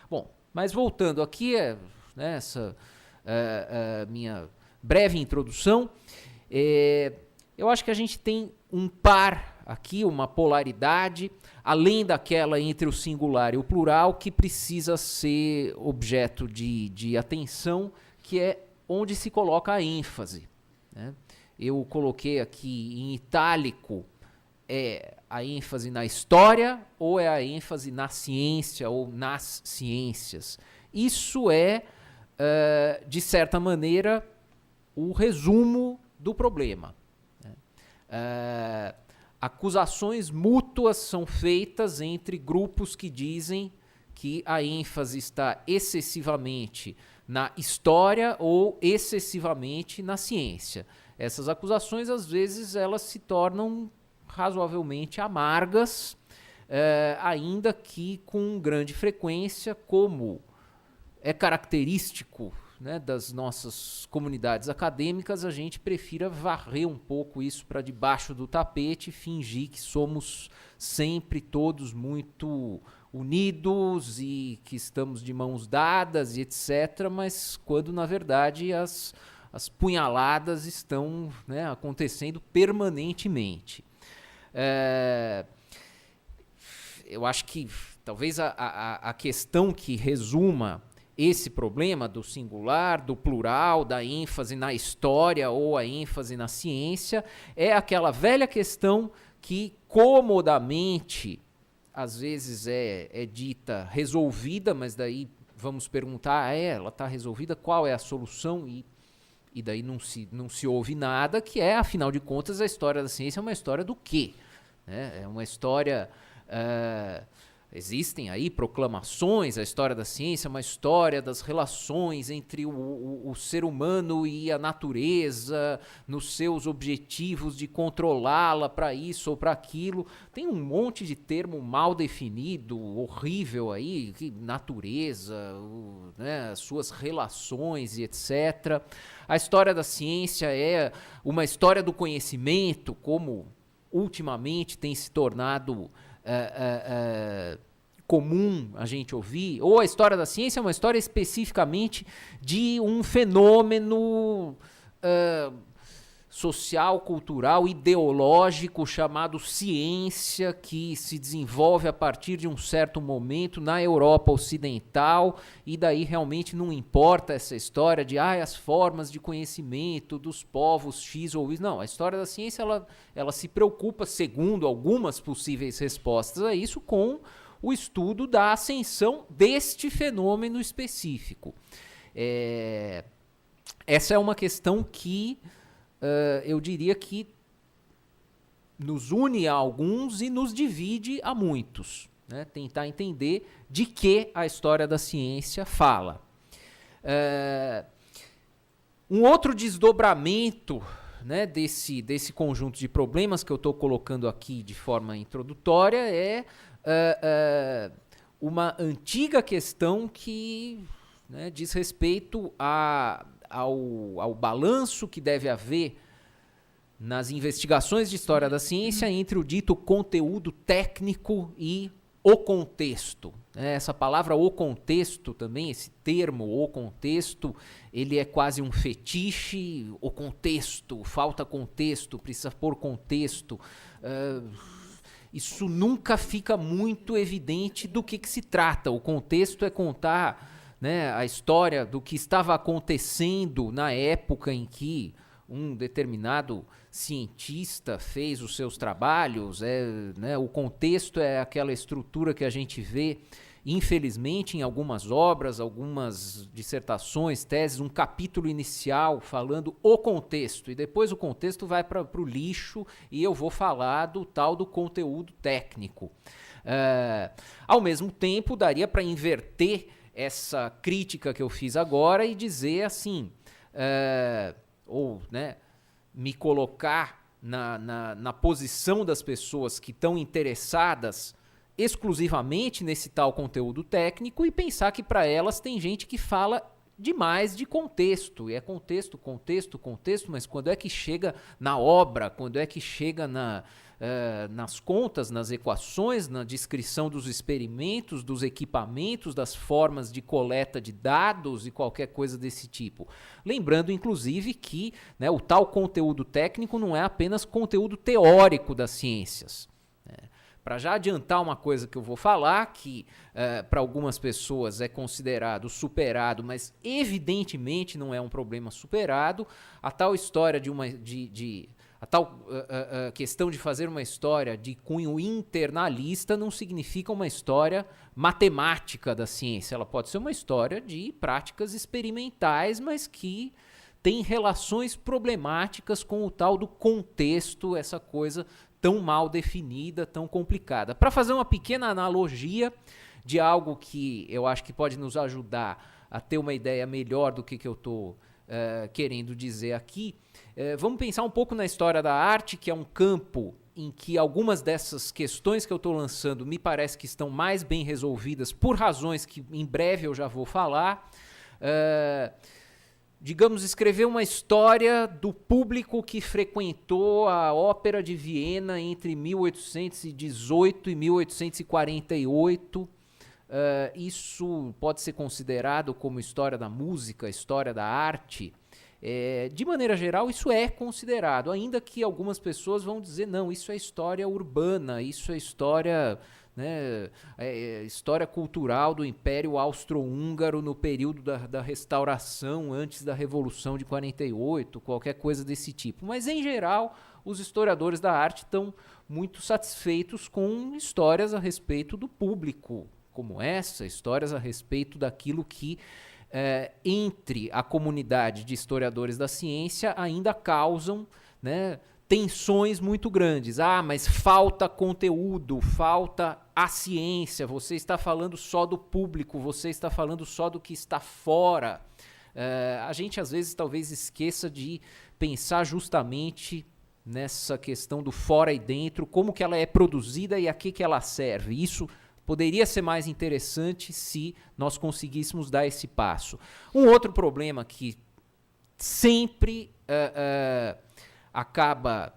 Bom, mas voltando aqui, essa minha breve introdução, eu acho que a gente tem um par aqui, uma polaridade, além daquela entre o singular e o plural, que precisa ser objeto de atenção, que é onde se coloca a ênfase, né? Eu coloquei aqui em itálico, a ênfase na história ou é a ênfase na ciência ou nas ciências. Isso de certa maneira, o resumo do problema. Acusações mútuas são feitas entre grupos que dizem que a ênfase está excessivamente na história ou excessivamente na ciência. Essas acusações, às vezes, elas se tornam razoavelmente amargas, ainda que com grande frequência, como é característico, né, das nossas comunidades acadêmicas, a gente prefira varrer um pouco isso para debaixo do tapete e fingir que somos sempre todos muito unidos e que estamos de mãos dadas e etc., mas quando, na verdade, as punhaladas estão, né, acontecendo permanentemente. Eu acho que talvez a questão que resuma esse problema do singular, do plural, da ênfase na história ou a ênfase na ciência, é aquela velha questão que comodamente, às vezes, é dita resolvida, mas daí vamos perguntar, ela está resolvida, qual é a solução? E daí não se ouve nada, que é, afinal de contas, a história da ciência é uma história do quê? É uma história... Existem aí proclamações, a história da ciência é uma história das relações entre o ser humano e a natureza, nos seus objetivos de controlá-la para isso ou para aquilo. Tem um monte de termo mal definido, horrível aí, natureza, né, as suas relações e etc. A história da ciência é uma história do conhecimento, como ultimamente tem se tornado comum a gente ouvir, ou a história da ciência é uma história especificamente de um fenômeno social, cultural, ideológico chamado ciência, que se desenvolve a partir de um certo momento na Europa Ocidental, e daí realmente não importa essa história de as formas de conhecimento dos povos X ou Y. Não, a história da ciência ela se preocupa, segundo algumas possíveis respostas a isso, com o estudo da ascensão deste fenômeno específico. Essa é uma questão que eu diria que nos une a alguns e nos divide a muitos, né? Tentar entender de que a história da ciência fala. Um outro desdobramento, né, desse conjunto de problemas que eu estou colocando aqui de forma introdutória é uma antiga questão que, né, diz respeito ao balanço que deve haver nas investigações de história da ciência entre o dito conteúdo técnico e o contexto. Essa palavra o contexto também, esse termo o contexto, ele é quase um fetiche. O contexto, falta contexto, precisa pôr contexto. Isso nunca fica muito evidente do que se trata. O contexto é contar, né, a história do que estava acontecendo na época em que um determinado cientista fez os seus trabalhos. Né, o contexto é aquela estrutura que a gente vê, infelizmente, em algumas obras, algumas dissertações, teses, um capítulo inicial falando o contexto, e depois o contexto vai para o lixo e eu vou falar do tal do conteúdo técnico. Ao mesmo tempo, daria para inverter essa crítica que eu fiz agora e dizer assim, né, me colocar na posição das pessoas que estão interessadas exclusivamente nesse tal conteúdo técnico e pensar que para elas tem gente que fala demais de contexto, e é contexto, contexto, contexto, mas quando é que chega na obra, quando é que chega nas contas, nas equações, na descrição dos experimentos, dos equipamentos, das formas de coleta de dados e qualquer coisa desse tipo. Lembrando, inclusive, que, né, o tal conteúdo técnico não é apenas conteúdo teórico das ciências. Para já adiantar uma coisa que eu vou falar, que para algumas pessoas é considerado superado, mas evidentemente não é um problema superado, a tal história a tal questão de fazer uma história de cunho internalista não significa uma história matemática da ciência. Ela pode ser uma história de práticas experimentais, mas que tem relações problemáticas com o tal do contexto, essa coisa tão mal definida, tão complicada. Para fazer uma pequena analogia de algo que eu acho que pode nos ajudar a ter uma ideia melhor do que eu estou querendo dizer aqui, vamos pensar um pouco na história da arte, que é um campo em que algumas dessas questões que eu estou lançando me parece que estão mais bem resolvidas por razões que em breve eu já vou falar. Digamos, escrever uma história do público que frequentou a Ópera de Viena entre 1818 e 1848. Isso pode ser considerado como história da música, história da arte. De maneira geral, isso é considerado, ainda que algumas pessoas vão dizer, não, isso é história urbana, isso é história... né, história cultural do Império Austro-Húngaro no período da restauração, antes da Revolução de 48, qualquer coisa desse tipo. Mas, em geral, os historiadores da arte estão muito satisfeitos com histórias a respeito do público, como essa, histórias a respeito daquilo que, entre a comunidade de historiadores da ciência, ainda causam, né, tensões muito grandes. Mas falta conteúdo, falta a ciência, você está falando só do público, você está falando só do que está fora. A gente, às vezes, talvez esqueça de pensar justamente nessa questão do fora e dentro, como que ela é produzida e a que ela serve. Isso poderia ser mais interessante se nós conseguíssemos dar esse passo. Um outro problema que sempre acaba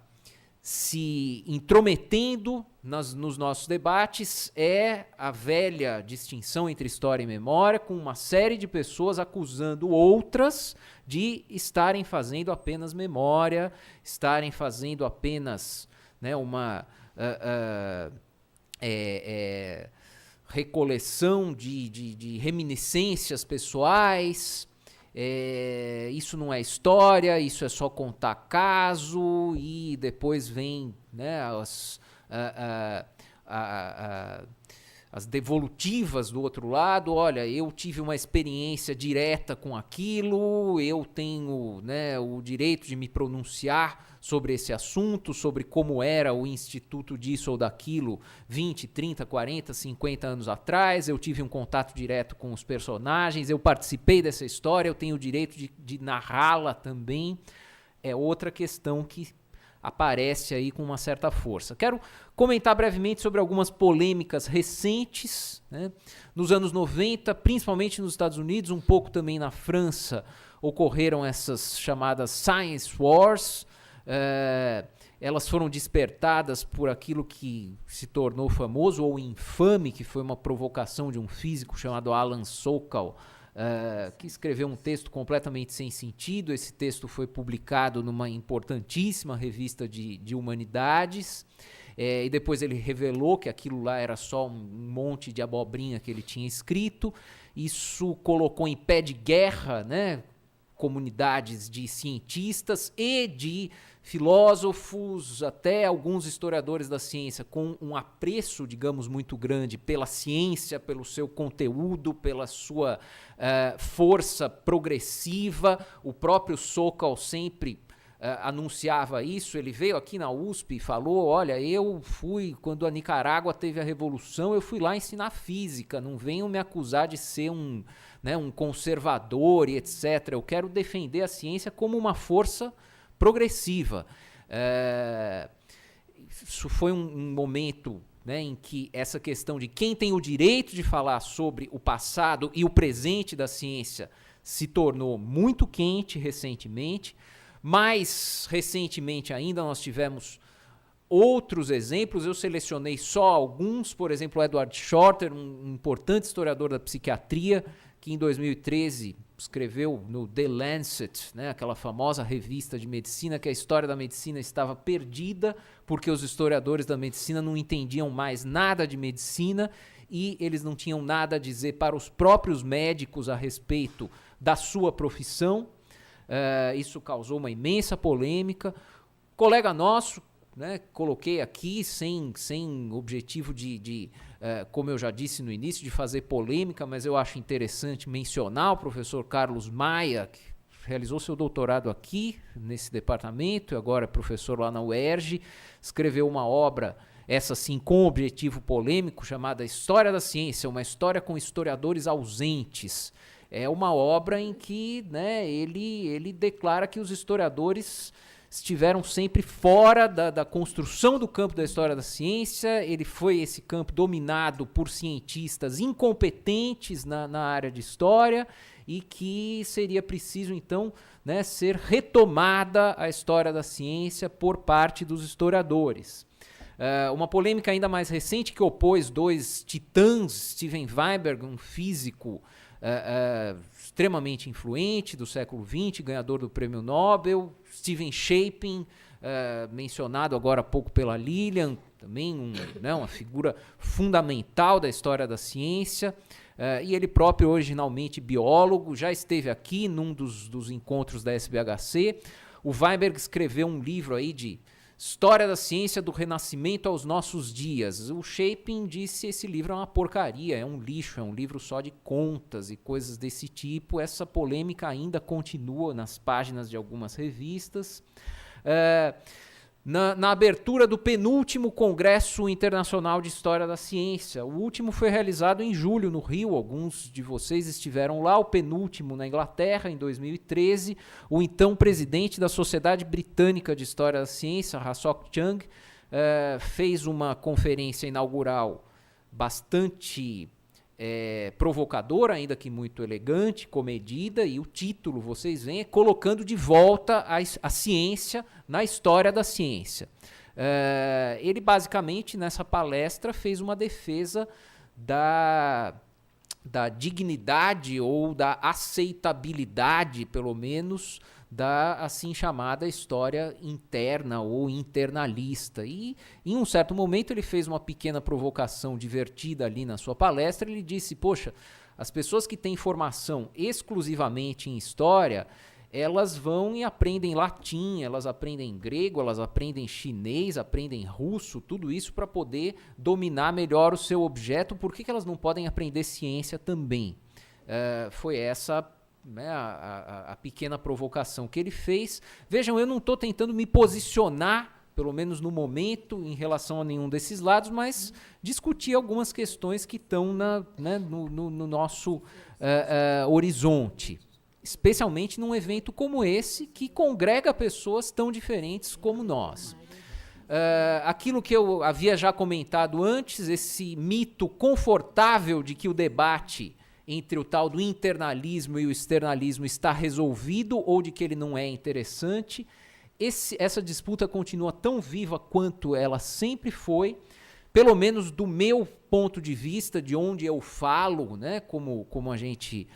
se intrometendo nos nossos debates é a velha distinção entre história e memória, com uma série de pessoas acusando outras de estarem fazendo apenas memória, estarem fazendo apenas, né, uma recoleção de reminiscências pessoais. Isso não é história, isso é só contar caso, e depois vem, né, as devolutivas do outro lado. Olha, eu tive uma experiência direta com aquilo, eu tenho, né, o direito de me pronunciar sobre esse assunto, sobre como era o instituto disso ou daquilo 20, 30, 40, 50 anos atrás, eu tive um contato direto com os personagens, eu participei dessa história, eu tenho o direito de narrá-la também. É outra questão que aparece aí com uma certa força. Quero comentar brevemente sobre algumas polêmicas recentes, né? Nos anos 90, principalmente nos Estados Unidos, um pouco também na França, ocorreram essas chamadas Science Wars. Elas foram despertadas por aquilo que se tornou famoso ou infame, que foi uma provocação de um físico chamado Alan Sokal, que escreveu um texto completamente sem sentido. Esse texto foi publicado numa importantíssima revista de humanidades, e depois ele revelou que aquilo lá era só um monte de abobrinha que ele tinha escrito. Isso colocou em pé de guerra, né, comunidades de cientistas e de filósofos, até alguns historiadores da ciência, com um apreço, digamos, muito grande pela ciência, pelo seu conteúdo, pela sua força progressiva. O próprio Sokal sempre anunciava isso. Ele veio aqui na USP e falou: olha, eu fui, quando a Nicarágua teve a revolução, eu fui lá ensinar física, não venham me acusar de ser um conservador e etc. Eu quero defender a ciência como uma força progressiva. Isso foi um momento, né, em que essa questão de quem tem o direito de falar sobre o passado e o presente da ciência se tornou muito quente recentemente. Mais recentemente ainda nós tivemos outros exemplos. Eu selecionei só alguns. Por exemplo, Edward Shorter, um importante historiador da psiquiatria, que em 2013 escreveu no The Lancet, né, aquela famosa revista de medicina, que a história da medicina estava perdida porque os historiadores da medicina não entendiam mais nada de medicina e eles não tinham nada a dizer para os próprios médicos a respeito da sua profissão. Isso causou uma imensa polêmica. Colega nosso, né, coloquei aqui sem objetivo como eu já disse no início, de fazer polêmica, mas eu acho interessante mencionar o professor Carlos Maia, que realizou seu doutorado aqui nesse departamento e agora é professor lá na UERJ. Escreveu uma obra, essa sim com objetivo polêmico, chamada História da Ciência, uma história com historiadores ausentes. É uma obra em que, né, ele declara que os historiadores estiveram sempre fora da construção do campo da história da ciência. Ele foi esse campo dominado por cientistas incompetentes na área de história e que seria preciso, então, né, ser retomada a história da ciência por parte dos historiadores. Uma polêmica ainda mais recente que opôs dois titãs, Steven Weinberg, um físico extremamente influente do século XX, ganhador do Prêmio Nobel, Stephen Shapin, mencionado agora há pouco pela Lilian, também uma figura fundamental da história da ciência, e ele próprio, originalmente biólogo, já esteve aqui num dos encontros da SBHC. O Weinberg escreveu um livro aí de História da Ciência do Renascimento aos Nossos Dias. O Shapin disse: esse livro é uma porcaria, é um lixo, é um livro só de contas e coisas desse tipo. Essa polêmica ainda continua nas páginas de algumas revistas. Na abertura do penúltimo Congresso Internacional de História da Ciência, o último foi realizado em julho no Rio, alguns de vocês estiveram lá, o penúltimo na Inglaterra, em 2013, o então presidente da Sociedade Britânica de História da Ciência, Rasok Chung, fez uma conferência inaugural bastante provocadora, ainda que muito elegante, comedida, e o título, vocês veem, é colocando de volta a ciência na história da ciência. Ele basicamente, nessa palestra, fez uma defesa da dignidade ou da aceitabilidade, pelo menos, da assim chamada história interna ou internalista. E, em um certo momento, ele fez uma pequena provocação divertida ali na sua palestra. Ele disse, poxa, as pessoas que têm formação exclusivamente em história, elas vão e aprendem latim, elas aprendem grego, elas aprendem chinês, aprendem russo, tudo isso para poder dominar melhor o seu objeto. Por que elas não podem aprender ciência também? Foi essa, né, a pequena provocação que ele fez. Vejam, eu não estou tentando me posicionar, pelo menos no momento, em relação a nenhum desses lados, mas discutir algumas questões que estão no nosso horizonte. Especialmente num evento como esse, que congrega pessoas tão diferentes como nós. Aquilo que eu havia já comentado antes, esse mito confortável de que o debate entre o tal do internalismo e o externalismo está resolvido ou de que ele não é interessante, essa disputa continua tão viva quanto ela sempre foi, pelo menos do meu ponto de vista, de onde eu falo, né, como a gente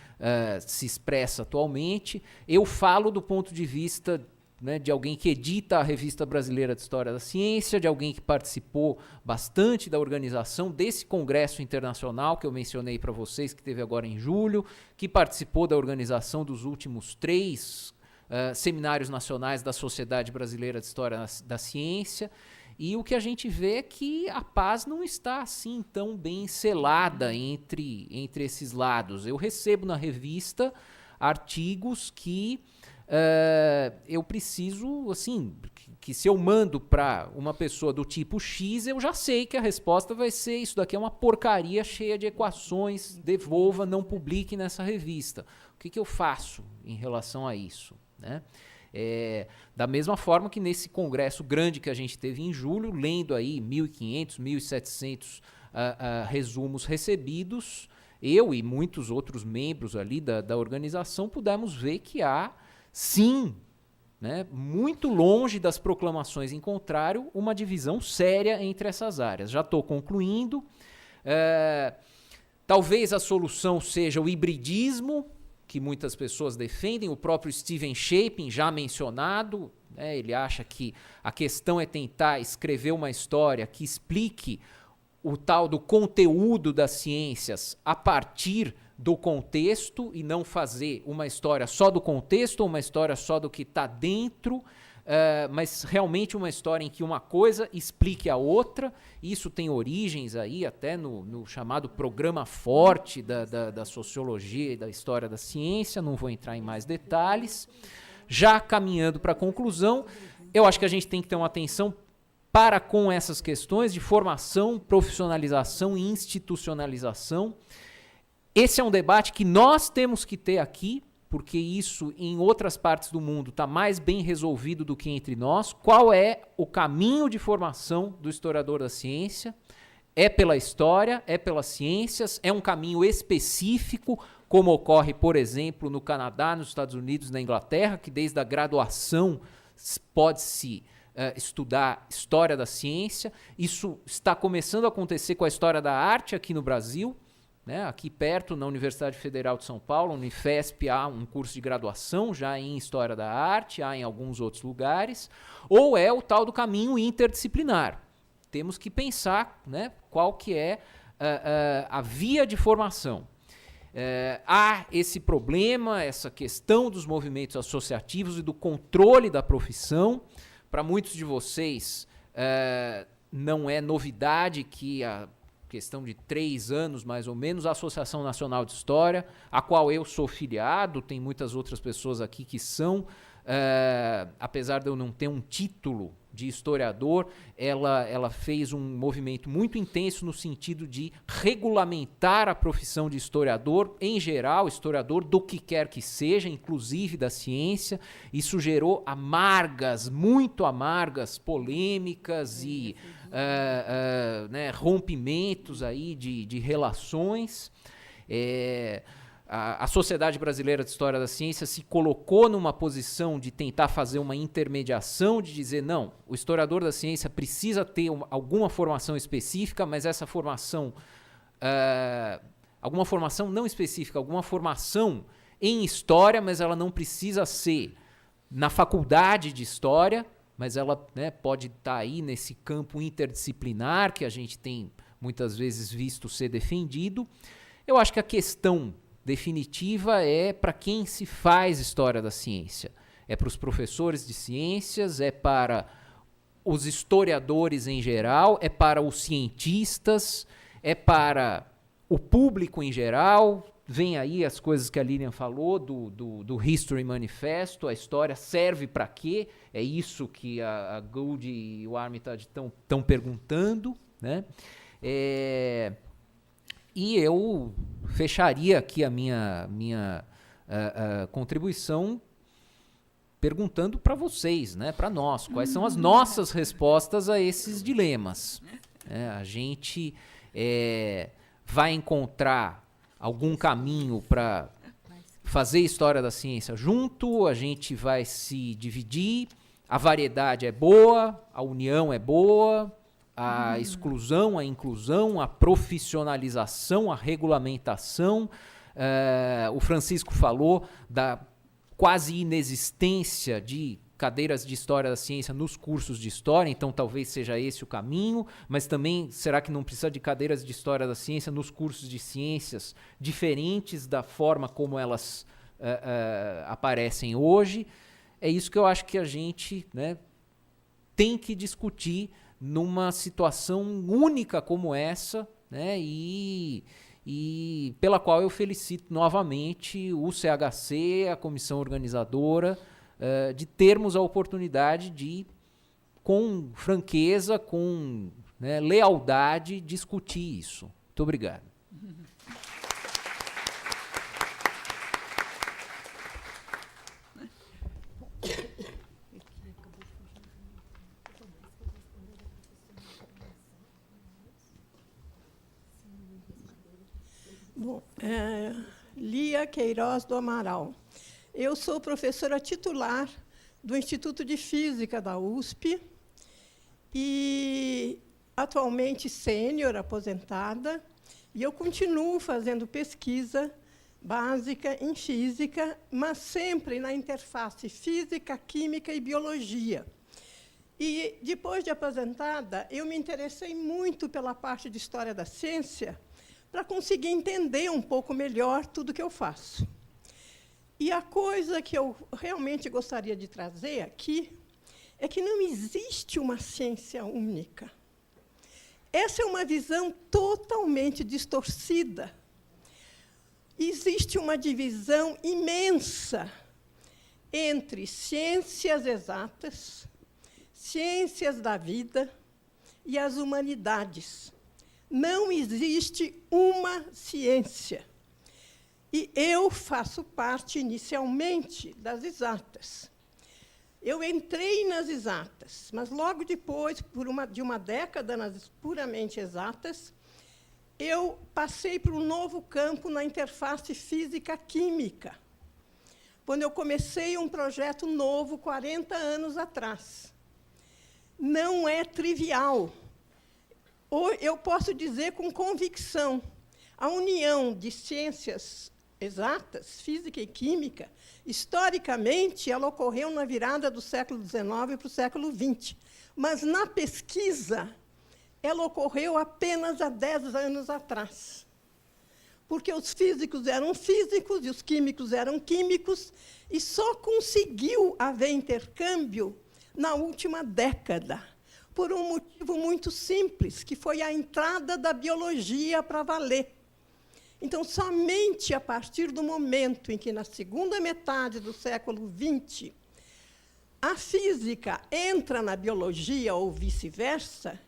se expressa atualmente. Eu falo do ponto de vista, né, de alguém que edita a Revista Brasileira de História da Ciência, de alguém que participou bastante da organização desse congresso internacional que eu mencionei para vocês, que teve agora em julho, que participou da organização dos últimos 3 seminários nacionais da Sociedade Brasileira de História da Ciência. E o que a gente vê é que a paz não está assim tão bem selada entre esses lados. Eu recebo na revista artigos que eu preciso, assim, que se eu mando para uma pessoa do tipo X, eu já sei que a resposta vai ser: isso daqui é uma porcaria cheia de equações, devolva, não publique nessa revista. O que eu faço em relação a isso, né? Da mesma forma que nesse congresso grande que a gente teve em julho, lendo aí 1.500, 1.700 resumos recebidos, eu e muitos outros membros ali da organização pudemos ver que há, sim, né, muito longe das proclamações em contrário, uma divisão séria entre essas áreas. Já estou concluindo. Talvez a solução seja o hibridismo, que muitas pessoas defendem. O próprio Stephen Shapin, já mencionado, né, ele acha que a questão é tentar escrever uma história que explique o tal do conteúdo das ciências a partir do contexto e não fazer uma história só do contexto ou uma história só do que está dentro, mas realmente uma história em que uma coisa explique a outra. Isso tem origens aí até no chamado programa forte da sociologia e da história da ciência. Não vou entrar em mais detalhes. Já caminhando para a conclusão, eu acho que a gente tem que ter uma atenção para com essas questões de formação, profissionalização e institucionalização. Esse é um debate que nós temos que ter aqui, porque isso em outras partes do mundo está mais bem resolvido do que entre nós. Qual é o caminho de formação do historiador da ciência? É pela história, é pelas ciências, é um caminho específico, como ocorre, por exemplo, no Canadá, nos Estados Unidos, na Inglaterra, que desde a graduação pode-se estudar história da ciência. Isso está começando a acontecer com a história da arte aqui no Brasil. Né, aqui perto, na Universidade Federal de São Paulo, Unifesp, há um curso de graduação já em História da Arte, há em alguns outros lugares, ou é o tal do caminho interdisciplinar. Temos que pensar, né, qual que é a via de formação. Há esse problema, essa questão dos movimentos associativos e do controle da profissão. Para muitos de vocês, não é novidade que a questão de 3 anos, mais ou menos, a Associação Nacional de História, a qual eu sou filiado, tem muitas outras pessoas aqui que são, apesar de eu não ter um título de historiador, ela fez um movimento muito intenso no sentido de regulamentar a profissão de historiador, em geral, historiador do que quer que seja, inclusive da ciência. Isso gerou muito amargas polêmicas e né, rompimentos aí de relações. a Sociedade Brasileira de História da Ciência se colocou numa posição de tentar fazer uma intermediação, de dizer, não, o historiador da ciência precisa ter alguma formação específica, mas essa formação, alguma formação não específica, alguma formação em história, mas ela não precisa ser na faculdade de história, mas ela, né, pode estar aí nesse campo interdisciplinar que a gente tem muitas vezes visto ser defendido. Eu acho que a questão definitiva é para quem se faz história da ciência. É para os professores de ciências, é para os historiadores em geral, é para os cientistas, é para o público em geral. Vem aí as coisas que a Lilian falou do History Manifesto, a história serve para quê? É isso que a Gould e o Armitage estão perguntando, né? E eu fecharia aqui a minha contribuição perguntando para vocês, né, para nós, quais são as nossas respostas a esses dilemas. A gente vai encontrar algum caminho para fazer história da ciência junto, a gente vai se dividir, a variedade é boa, a união é boa, a exclusão, a inclusão, a profissionalização, a regulamentação. O Francisco falou da quase inexistência de cadeiras de História da Ciência nos cursos de História, então talvez seja esse o caminho, mas também será que não precisa de cadeiras de História da Ciência nos cursos de Ciências diferentes da forma como elas aparecem hoje? É isso que eu acho que a gente, né, tem que discutir numa situação única como essa, né, e pela qual eu felicito novamente o CHC, a comissão organizadora, de termos a oportunidade de, com franqueza, com, né, lealdade, discutir isso. Muito obrigado. Bom, Lia Queiroz do Amaral. Eu sou professora titular do Instituto de Física da USP e atualmente sênior, aposentada, e eu continuo fazendo pesquisa básica em física, mas sempre na interface física, química e biologia. E, depois de aposentada, eu me interessei muito pela parte de história da ciência para conseguir entender um pouco melhor tudo que eu faço. E a coisa que eu realmente gostaria de trazer aqui é que não existe uma ciência única. Essa é uma visão totalmente distorcida. Existe uma divisão imensa entre ciências exatas, ciências da vida e as humanidades. Não existe uma ciência. E eu faço parte, inicialmente, das exatas. Eu entrei nas exatas, mas, logo depois, de uma década nas puramente exatas, eu passei para um novo campo na interface física-química, quando eu comecei um projeto novo, 40 anos atrás. Não é trivial. Eu posso dizer com convicção, a união de ciências exatas, física e química, historicamente, ela ocorreu na virada do século XIX para o século XX. Mas, na pesquisa, ela ocorreu apenas há 10 anos atrás. Porque os físicos eram físicos e os químicos eram químicos, e só conseguiu haver intercâmbio na última década, por um motivo muito simples, que foi a entrada da biologia para valer. Então, somente a partir do momento em que, na segunda metade do século XX, a física entra na biologia, ou vice-versa,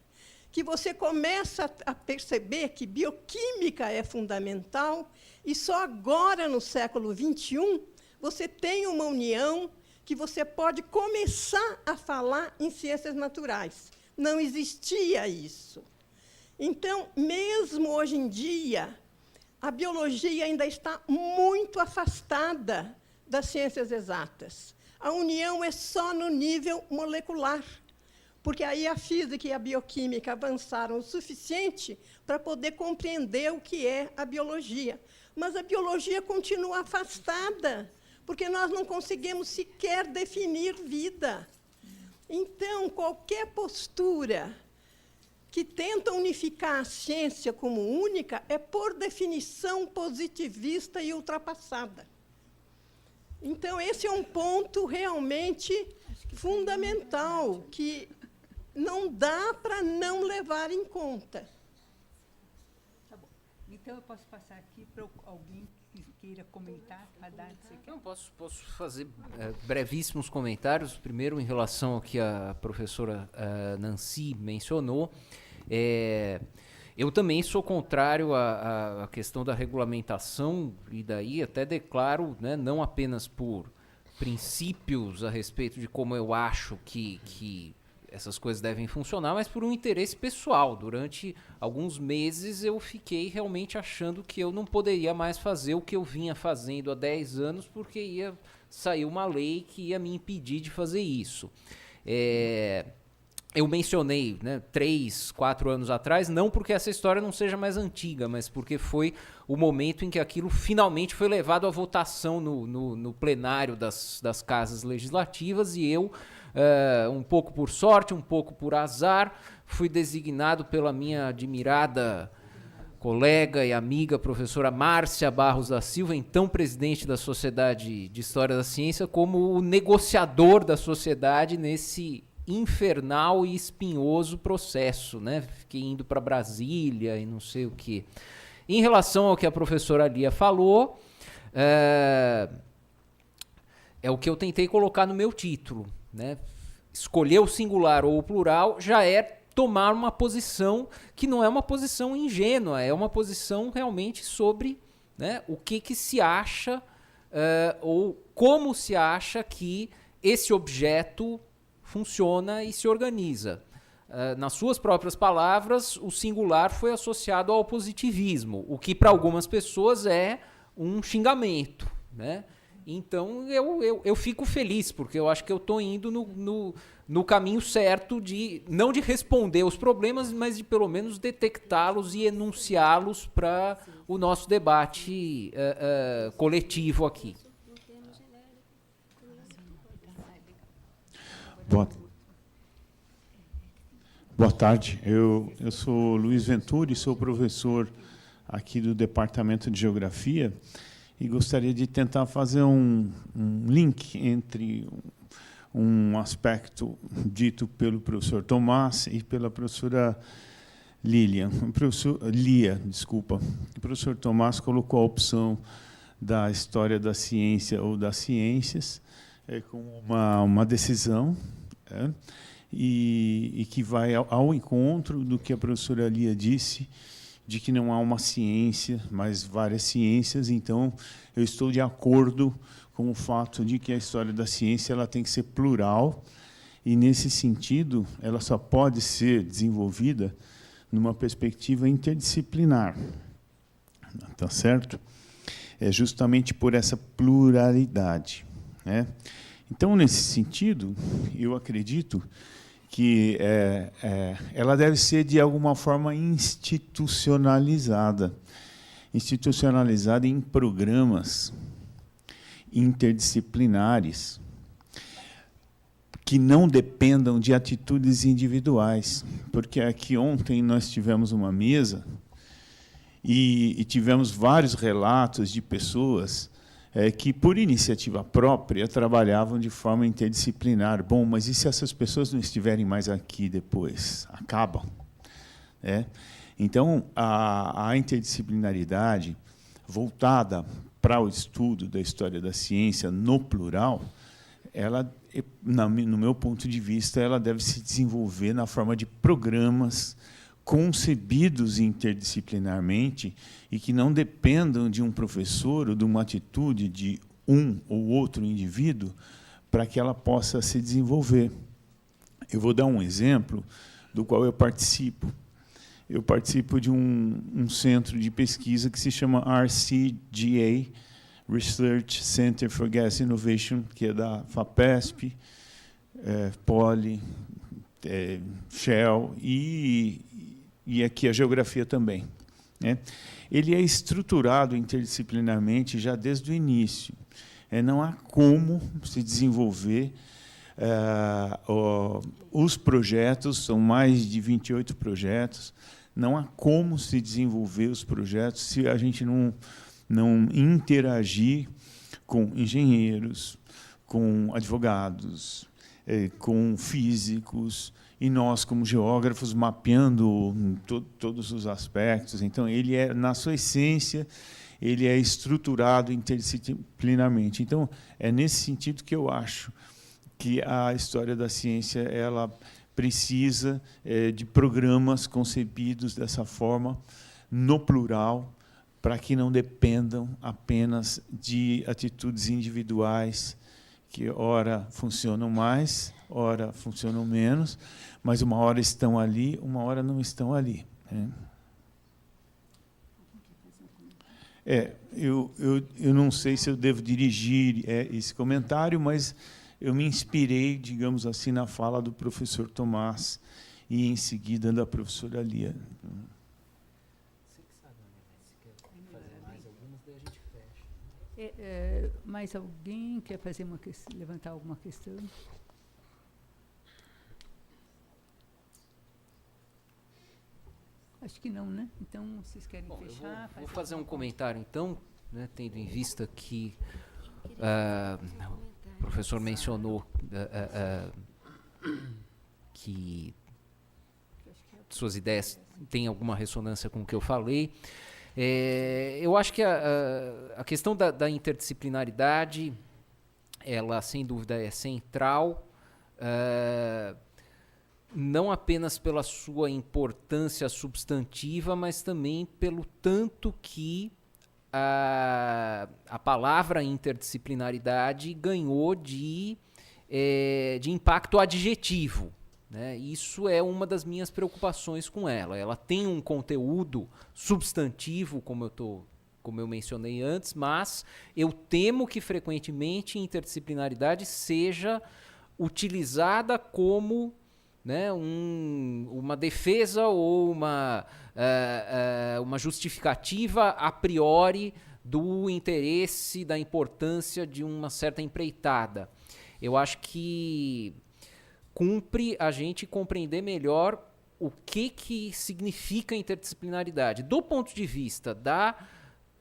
que você começa a perceber que bioquímica é fundamental, e só agora, no século XXI, você tem uma união que você pode começar a falar em ciências naturais. Não existia isso. Então, mesmo hoje em dia, a biologia ainda está muito afastada das ciências exatas. A união é só no nível molecular, porque aí a física e a bioquímica avançaram o suficiente para poder compreender o que é a biologia. Mas a biologia continua afastada, porque nós não conseguimos sequer definir vida. Então, qualquer postura que tenta unificar a ciência como única é, por definição, positivista e ultrapassada. Então, esse é um ponto realmente fundamental, que não dá para não levar em conta. Tá bom. Então, eu posso passar aqui para alguém que queira comentar. Haddad, você quer? Não, posso fazer brevíssimos comentários. Primeiro, em relação ao que a professora Nancy mencionou. Eu também sou contrário à questão da regulamentação, e daí até declaro, né, não apenas por princípios a respeito de como eu acho que essas coisas devem funcionar, mas por um interesse pessoal. Durante alguns meses eu fiquei realmente achando que eu não poderia mais fazer o que eu vinha fazendo há 10 anos, porque ia sair uma lei que ia me impedir de fazer isso. Eu mencionei, né, 3, 4 anos atrás, não porque essa história não seja mais antiga, mas porque foi o momento em que aquilo finalmente foi levado à votação no plenário das casas legislativas, e eu, um pouco por sorte, um pouco por azar, fui designado pela minha admirada colega e amiga professora Márcia Barros da Silva, então presidente da Sociedade de História da Ciência, como o negociador da sociedade nesse infernal e espinhoso processo, né? Fiquei indo para Brasília e não sei o quê. Em relação ao que a professora Lia falou, é o que eu tentei colocar no meu título, né? Escolher o singular ou o plural já é tomar uma posição que não é uma posição ingênua, é uma posição realmente sobre, né, o que se acha ou como se acha que esse objeto funciona e se organiza. Nas suas próprias palavras, o singular foi associado ao positivismo, o que para algumas pessoas é um xingamento, né? Então eu fico feliz, porque eu acho que eu estou indo no caminho certo, não de responder os problemas, mas de pelo menos detectá-los e enunciá-los para o nosso debate coletivo aqui. Boa tarde, eu sou Luiz Venturi, sou professor aqui do Departamento de Geografia e gostaria de tentar fazer um link entre um aspecto dito pelo professor Tomás e pela professora Lia. O professor Tomás colocou a opção da história da ciência ou das ciências como uma decisão, e que vai ao encontro do que a professora Lia disse, de que não há uma ciência, mas várias ciências. Então, eu estou de acordo com o fato de que a história da ciência ela tem que ser plural, e, nesse sentido, ela só pode ser desenvolvida numa perspectiva interdisciplinar. Tá certo? É justamente por essa pluralidade, né? Então, nesse sentido, eu acredito que ela deve ser, de alguma forma, institucionalizada em programas interdisciplinares que não dependam de atitudes individuais. Porque aqui ontem nós tivemos uma mesa e tivemos vários relatos de pessoas que, por iniciativa própria, trabalhavam de forma interdisciplinar. Bom, mas e se essas pessoas não estiverem mais aqui depois? Acabam. Então, a interdisciplinaridade voltada para o estudo da história da ciência no plural, ela, no meu ponto de vista, ela deve se desenvolver na forma de programas concebidos interdisciplinarmente e que não dependam de um professor ou de uma atitude de um ou outro indivíduo para que ela possa se desenvolver. Eu vou dar um exemplo do qual eu participo. eu participo de um centro de pesquisa que se chama RCGA, Research Center for Gas Innovation, que é da FAPESP, Poli, Shell e aqui a geografia também, né? Ele é estruturado interdisciplinarmente já desde o início. Não há como se desenvolver os projetos, são mais de 28 projetos, não há como se desenvolver os projetos se a gente não interagir com engenheiros, com advogados, com físicos, e nós, como geógrafos, mapeando todos os aspectos. Então, ele na sua essência, ele é estruturado interdisciplinarmente. Então, é nesse sentido que eu acho que a história da ciência ela precisa de programas concebidos dessa forma, no plural, para que não dependam apenas de atitudes individuais, que ora funcionam mais, ora funcionam menos, mas uma hora estão ali, uma hora não estão ali, né? Eu não sei se eu devo dirigir esse comentário, mas eu me inspirei, digamos assim, na fala do professor Tomás e, em seguida, da professora Lia. Mais alguém quer fazer levantar alguma questão? Acho que não, né? Então, vocês querem fechar? Vou fazer um comentário, então, né, tendo em vista que o professor mencionou que suas ideias têm alguma ressonância com o que eu falei. Eu acho que a questão da interdisciplinaridade, ela, sem dúvida, é central, não apenas pela sua importância substantiva, mas também pelo tanto que a palavra interdisciplinaridade ganhou de impacto adjetivo, né? Isso é uma das minhas preocupações com ela. Ela tem um conteúdo substantivo, como eu mencionei antes, mas eu temo que frequentemente interdisciplinaridade seja utilizada como, né, uma defesa ou uma justificativa a priori do interesse, da importância de uma certa empreitada. Eu acho que cumpre a gente compreender melhor o que significa interdisciplinaridade. Do ponto de vista da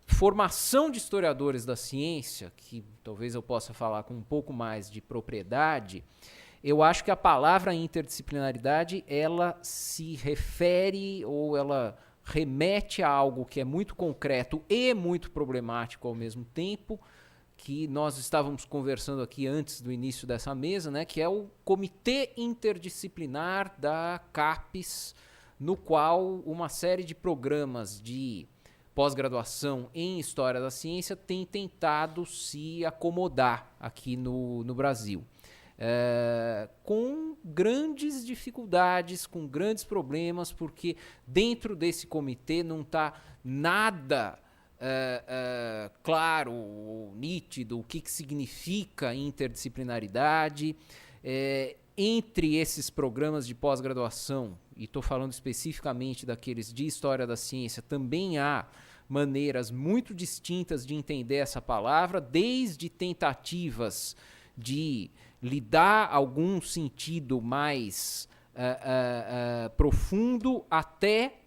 formação de historiadores da ciência, que talvez eu possa falar com um pouco mais de propriedade, eu acho que a palavra interdisciplinaridade, ela se refere ou ela remete a algo que é muito concreto e muito problemático ao mesmo tempo, que nós estávamos conversando aqui antes do início dessa mesa, né, que é o Comitê Interdisciplinar da CAPES, no qual uma série de programas de pós-graduação em História da Ciência tem tentado se acomodar aqui no Brasil. Com grandes dificuldades, com grandes problemas, porque dentro desse comitê não está nada claro, nítido, o que significa interdisciplinaridade. Entre esses programas de pós-graduação, e estou falando especificamente daqueles de História da Ciência, também há maneiras muito distintas de entender essa palavra, desde tentativas de lhe dar algum sentido mais profundo, até,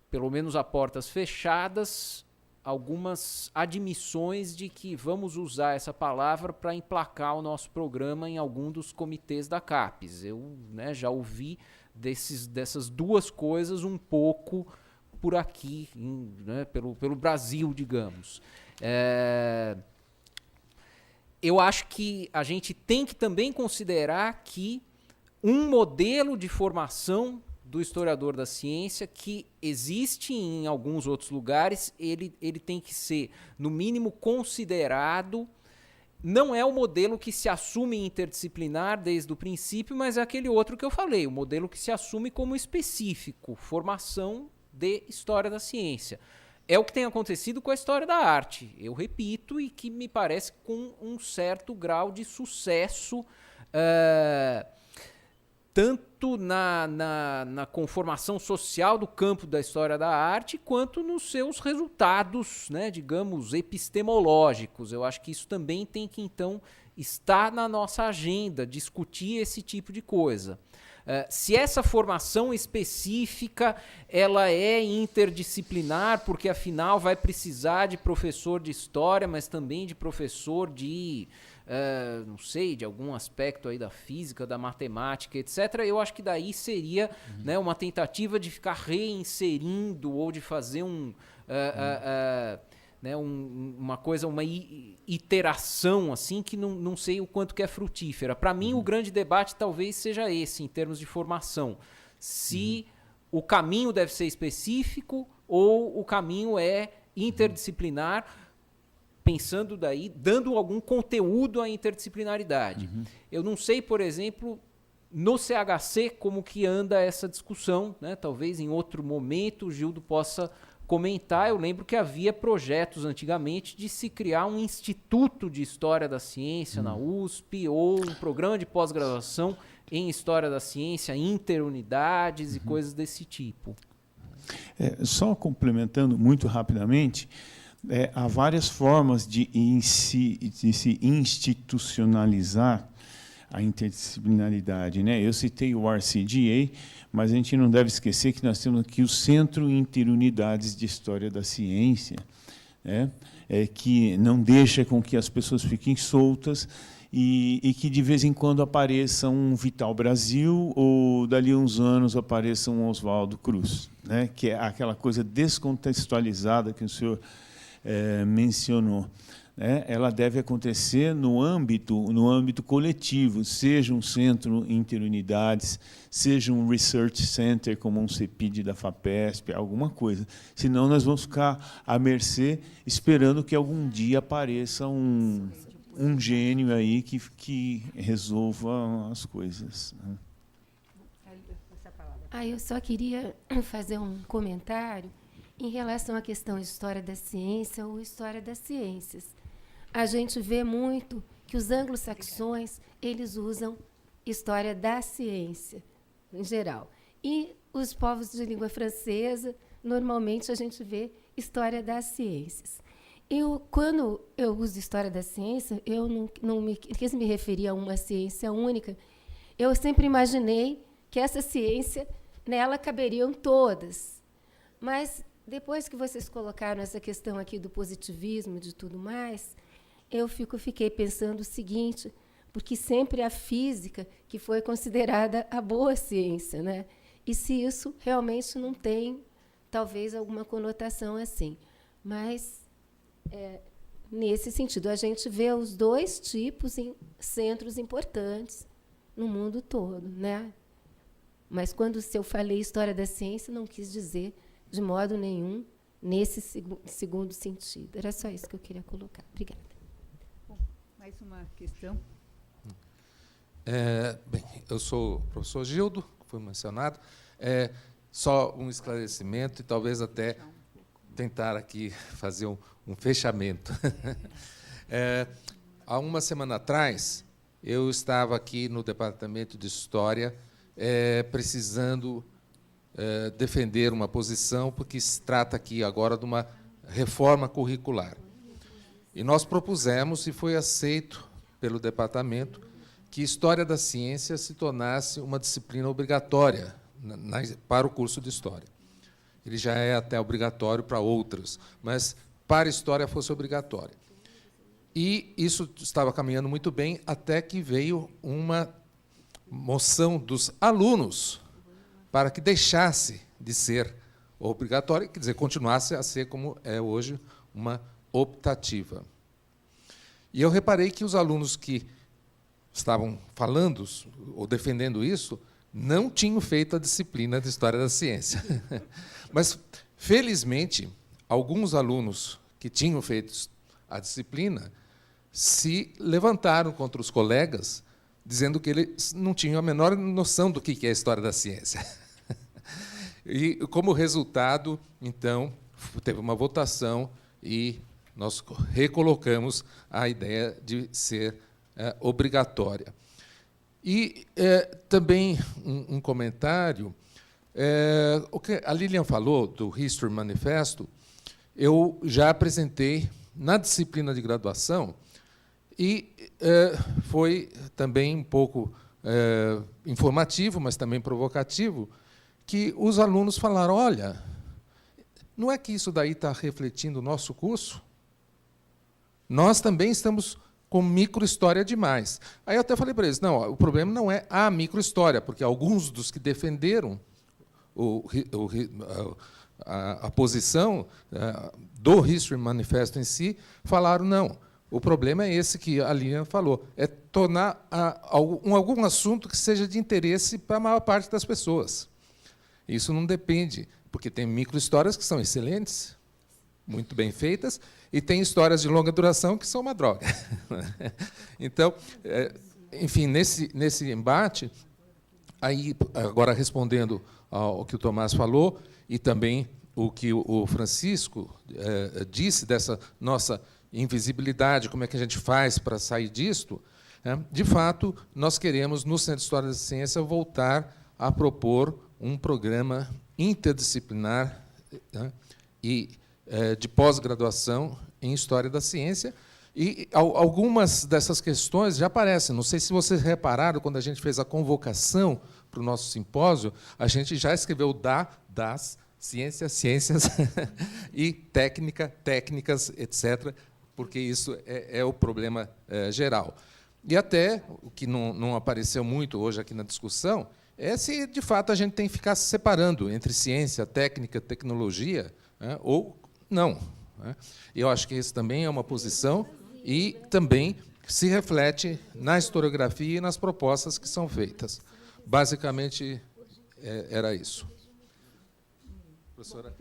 pelo menos a portas fechadas, algumas admissões de que vamos usar essa palavra para emplacar o nosso programa em algum dos comitês da CAPES. Eu, né, já ouvi dessas duas coisas um pouco por aqui, né, pelo Brasil, digamos. Eu acho que a gente tem que também considerar que um modelo de formação do historiador da ciência que existe em alguns outros lugares, ele tem que ser, no mínimo, considerado não é o modelo que se assume interdisciplinar desde o princípio, mas é aquele outro que eu falei, o modelo que se assume como específico, formação de história da ciência. É o que tem acontecido com a história da arte, eu repito, e que me parece com um certo grau de sucesso, tanto na conformação social do campo da história da arte, quanto nos seus resultados, né, digamos, epistemológicos. Eu acho que isso também tem que, então, estar na nossa agenda, discutir esse tipo de coisa. Se essa formação específica ela é interdisciplinar, porque afinal vai precisar de professor de história, mas também de professor de, não sei, de algum aspecto aí da física, da matemática, etc. Eu acho que daí seria né, uma tentativa de ficar reinserindo ou de fazer né, uma coisa, uma iteração assim que não sei o quanto que é frutífera. Para mim, o grande debate talvez seja esse, em termos de formação. Se o caminho deve ser específico ou o caminho é interdisciplinar, pensando daí, dando algum conteúdo à interdisciplinaridade. Eu não sei, por exemplo, no CHC, como que anda essa discussão, né? Talvez em outro momento o Gildo possa comentar. Eu lembro que havia projetos antigamente de se criar um instituto de História da Ciência na USP ou um programa de pós-graduação em História da Ciência, interunidades e coisas desse tipo. Só complementando muito rapidamente, há várias formas de se institucionalizar a interdisciplinaridade, né? Eu citei o RCGA, mas a gente não deve esquecer que nós temos aqui o Centro Interunidades de História da Ciência, né? Que não deixa com que as pessoas fiquem soltas e que de vez em quando apareça um Vital Brasil ou dali a uns anos apareça um Oswaldo Cruz, né? Que é aquela coisa descontextualizada que o senhor mencionou. Ela deve acontecer no âmbito coletivo, seja um centro interunidades, seja um research center, como um CEPID da FAPESP, alguma coisa. Senão, nós vamos ficar à mercê, esperando que algum dia apareça um gênio aí que resolva as coisas. Eu só queria fazer um comentário em relação à questão de história da ciência ou história das ciências. A gente vê muito que os anglo-saxões eles usam história da ciência, em geral. E os povos de língua francesa, normalmente, a gente vê história das ciências. Quando eu uso história da ciência, eu não me quis me referir a uma ciência única. Eu sempre imaginei que essa ciência, nela caberiam todas. Mas, depois que vocês colocaram essa questão aqui do positivismo e de tudo mais, eu fiquei pensando o seguinte, porque sempre a física que foi considerada a boa ciência, né? E se isso realmente não tem, talvez, alguma conotação assim. Mas, nesse sentido, a gente vê os dois tipos em centros importantes no mundo todo, né? Mas, quando eu falei história da ciência, não quis dizer, de modo nenhum, nesse segundo sentido. Era só isso que eu queria colocar. Obrigada. Mais uma questão. Bem, eu sou o professor Gildo, que foi mencionado. Só um esclarecimento e talvez até tentar aqui fazer um fechamento. Há uma semana atrás, eu estava aqui no Departamento de História precisando defender uma posição, porque se trata aqui agora de uma reforma curricular. E nós propusemos, e foi aceito pelo departamento, que História da Ciência se tornasse uma disciplina obrigatória para o curso de História. Ele já é até obrigatório para outros, mas para a História fosse obrigatório. E isso estava caminhando muito bem, até que veio uma moção dos alunos para que deixasse de ser obrigatório, quer dizer, continuasse a ser, como é hoje, uma optativa. E eu reparei que os alunos que estavam falando ou defendendo isso não tinham feito a disciplina de História da Ciência. Mas, felizmente, alguns alunos que tinham feito a disciplina se levantaram contra os colegas, dizendo que eles não tinham a menor noção do que é a história da ciência. E, como resultado, então, teve uma votação e nós recolocamos a ideia de ser obrigatória. E também um comentário, o que a Lilian falou do History Manifesto, eu já apresentei na disciplina de graduação e foi também um pouco informativo, mas também provocativo, que os alunos falaram, olha, não é que isso daí está refletindo o nosso curso? Nós também estamos com microhistória demais. Aí eu até falei para eles, não, o problema não é a microhistória, porque alguns dos que defenderam a posição do History Manifesto em si falaram, não, o problema é esse que a Lilian falou, é tornar algum assunto que seja de interesse para a maior parte das pessoas. Isso não depende, porque tem microhistórias que são excelentes, muito bem feitas, e tem histórias de longa duração que são uma droga. Então, enfim, nesse embate, aí, agora respondendo ao que o Tomás falou, e também o que o Francisco disse dessa nossa invisibilidade, como é que a gente faz para sair disto, de fato, nós queremos, no Centro de História da Ciência, voltar a propor um programa interdisciplinar e de pós-graduação em História da Ciência, e algumas dessas questões já aparecem. Não sei se vocês repararam, quando a gente fez a convocação para o nosso simpósio, a gente já escreveu das, ciências e técnicas, etc., porque isso é o problema geral. E até, o que não apareceu muito hoje aqui na discussão, é se, de fato, a gente tem que ficar se separando entre ciência, técnica, tecnologia, ou não. Eu acho que isso também é uma posição e também se reflete na historiografia e nas propostas que são feitas. Basicamente, era isso. Professora?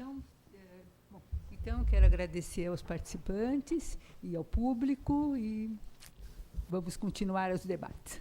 Então, quero agradecer aos participantes e ao público, e vamos continuar os debates.